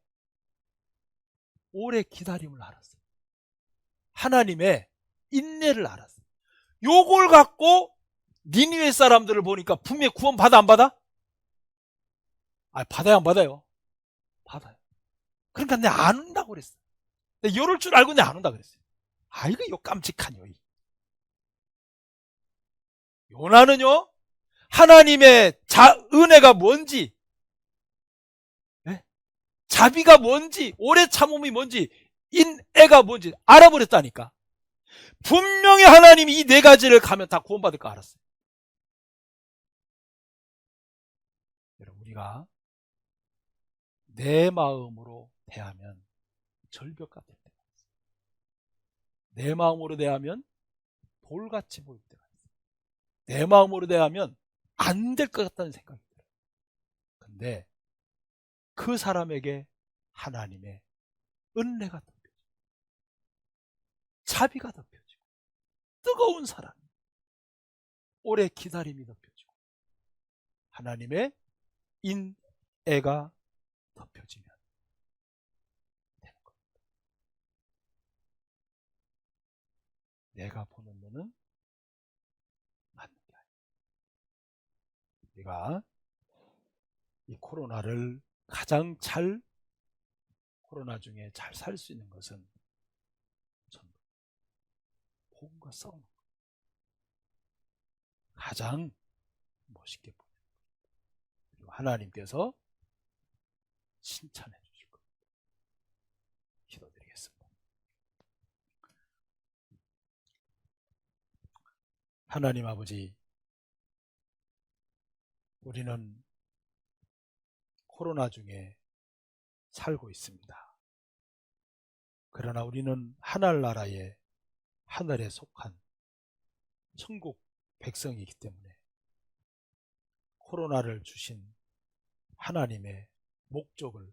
오래 기다림을 알았어요. 하나님의 인내를 알았어요. 요걸 갖고 니느웨 사람들을 보니까 분명히 구원 받아 안 받아? 받아요 안 받아요? 받아요. 그러니까 내가 안 온다고 그랬어요. 내가 이럴 줄 알고 내가 안 온다고 그랬어요. 이거 깜찍하뇨. 요나는요, 하나님의 은혜가 뭔지, 자비가 뭔지, 오래 참음이 뭔지, 인애가 뭔지 알아버렸다니까. 분명히 하나님이 이 네 가지를 가면 다 구원받을 거 알았어요. 여러분, 우리가 내 마음으로 대하면 절벽 같을 때가 있어요. 내 마음으로 대하면 돌같이 보일 때가 있어요. 내 마음으로 대하면 안 될 것 같다는 생각이 들어요. 근데 그 사람에게 하나님의 은혜가 덮여지고 자비가 덮여지고 뜨거운 사랑, 오래 기다림이 덮여지고 하나님의 인애가 덮여지면 되는 겁니다. 내가 보는 눈은 맞는 게 아니에요. 우리가 이 코로나를 가장 코로나 중에 잘 살 수 있는 것은 전부 복음과 싸우는 거예요. 가장 멋있게 보여요. 그리고 하나님께서 칭찬해 주실 겁니다. 기도드리겠습니다. 하나님 아버지, 우리는 코로나 중에 살고 있습니다. 그러나 우리는 하늘나라의 하늘에 속한 천국 백성이기 때문에 코로나를 주신 하나님의 목적을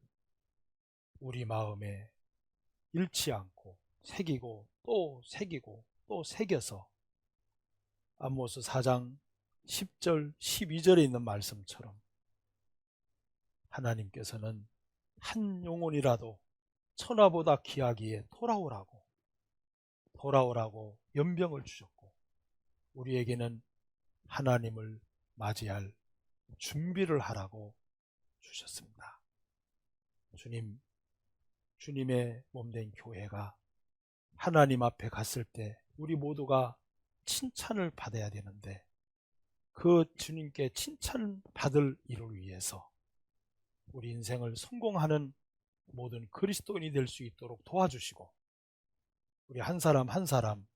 우리 마음에 잃지 않고 새기고 또 새기고 또 새겨서 아모스 4장 10절 12절에 있는 말씀처럼 하나님께서는 한 영혼이라도 천하보다 귀하기에 돌아오라고 연병을 주셨고 우리에게는 하나님을 맞이할 준비를 하라고 주셨습니다. 주님, 주님의 몸된 교회가 하나님 앞에 갔을 때 우리 모두가 칭찬을 받아야 되는데 그 주님께 칭찬받을 일을 위해서 우리 인생을 성공하는 모든 그리스도인이 될 수 있도록 도와주시고 우리 한 사람 한 사람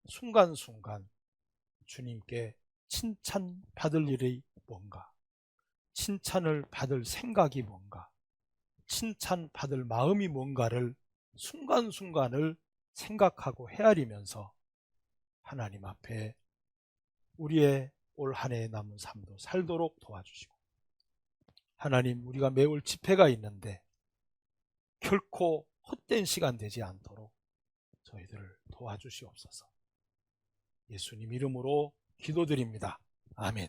순간순간 주님께 칭찬받을 일이 뭔가, 칭찬을 받을 생각이 뭔가, 칭찬받을 마음이 뭔가를 순간순간을 생각하고 헤아리면서 하나님 앞에 우리의 올 한 해의 남은 삶도 살도록 도와주시고 하나님, 우리가 매월 집회가 있는데 결코 헛된 시간 되지 않도록 저희들을 도와주시옵소서. 예수님 이름으로 기도드립니다. 아멘.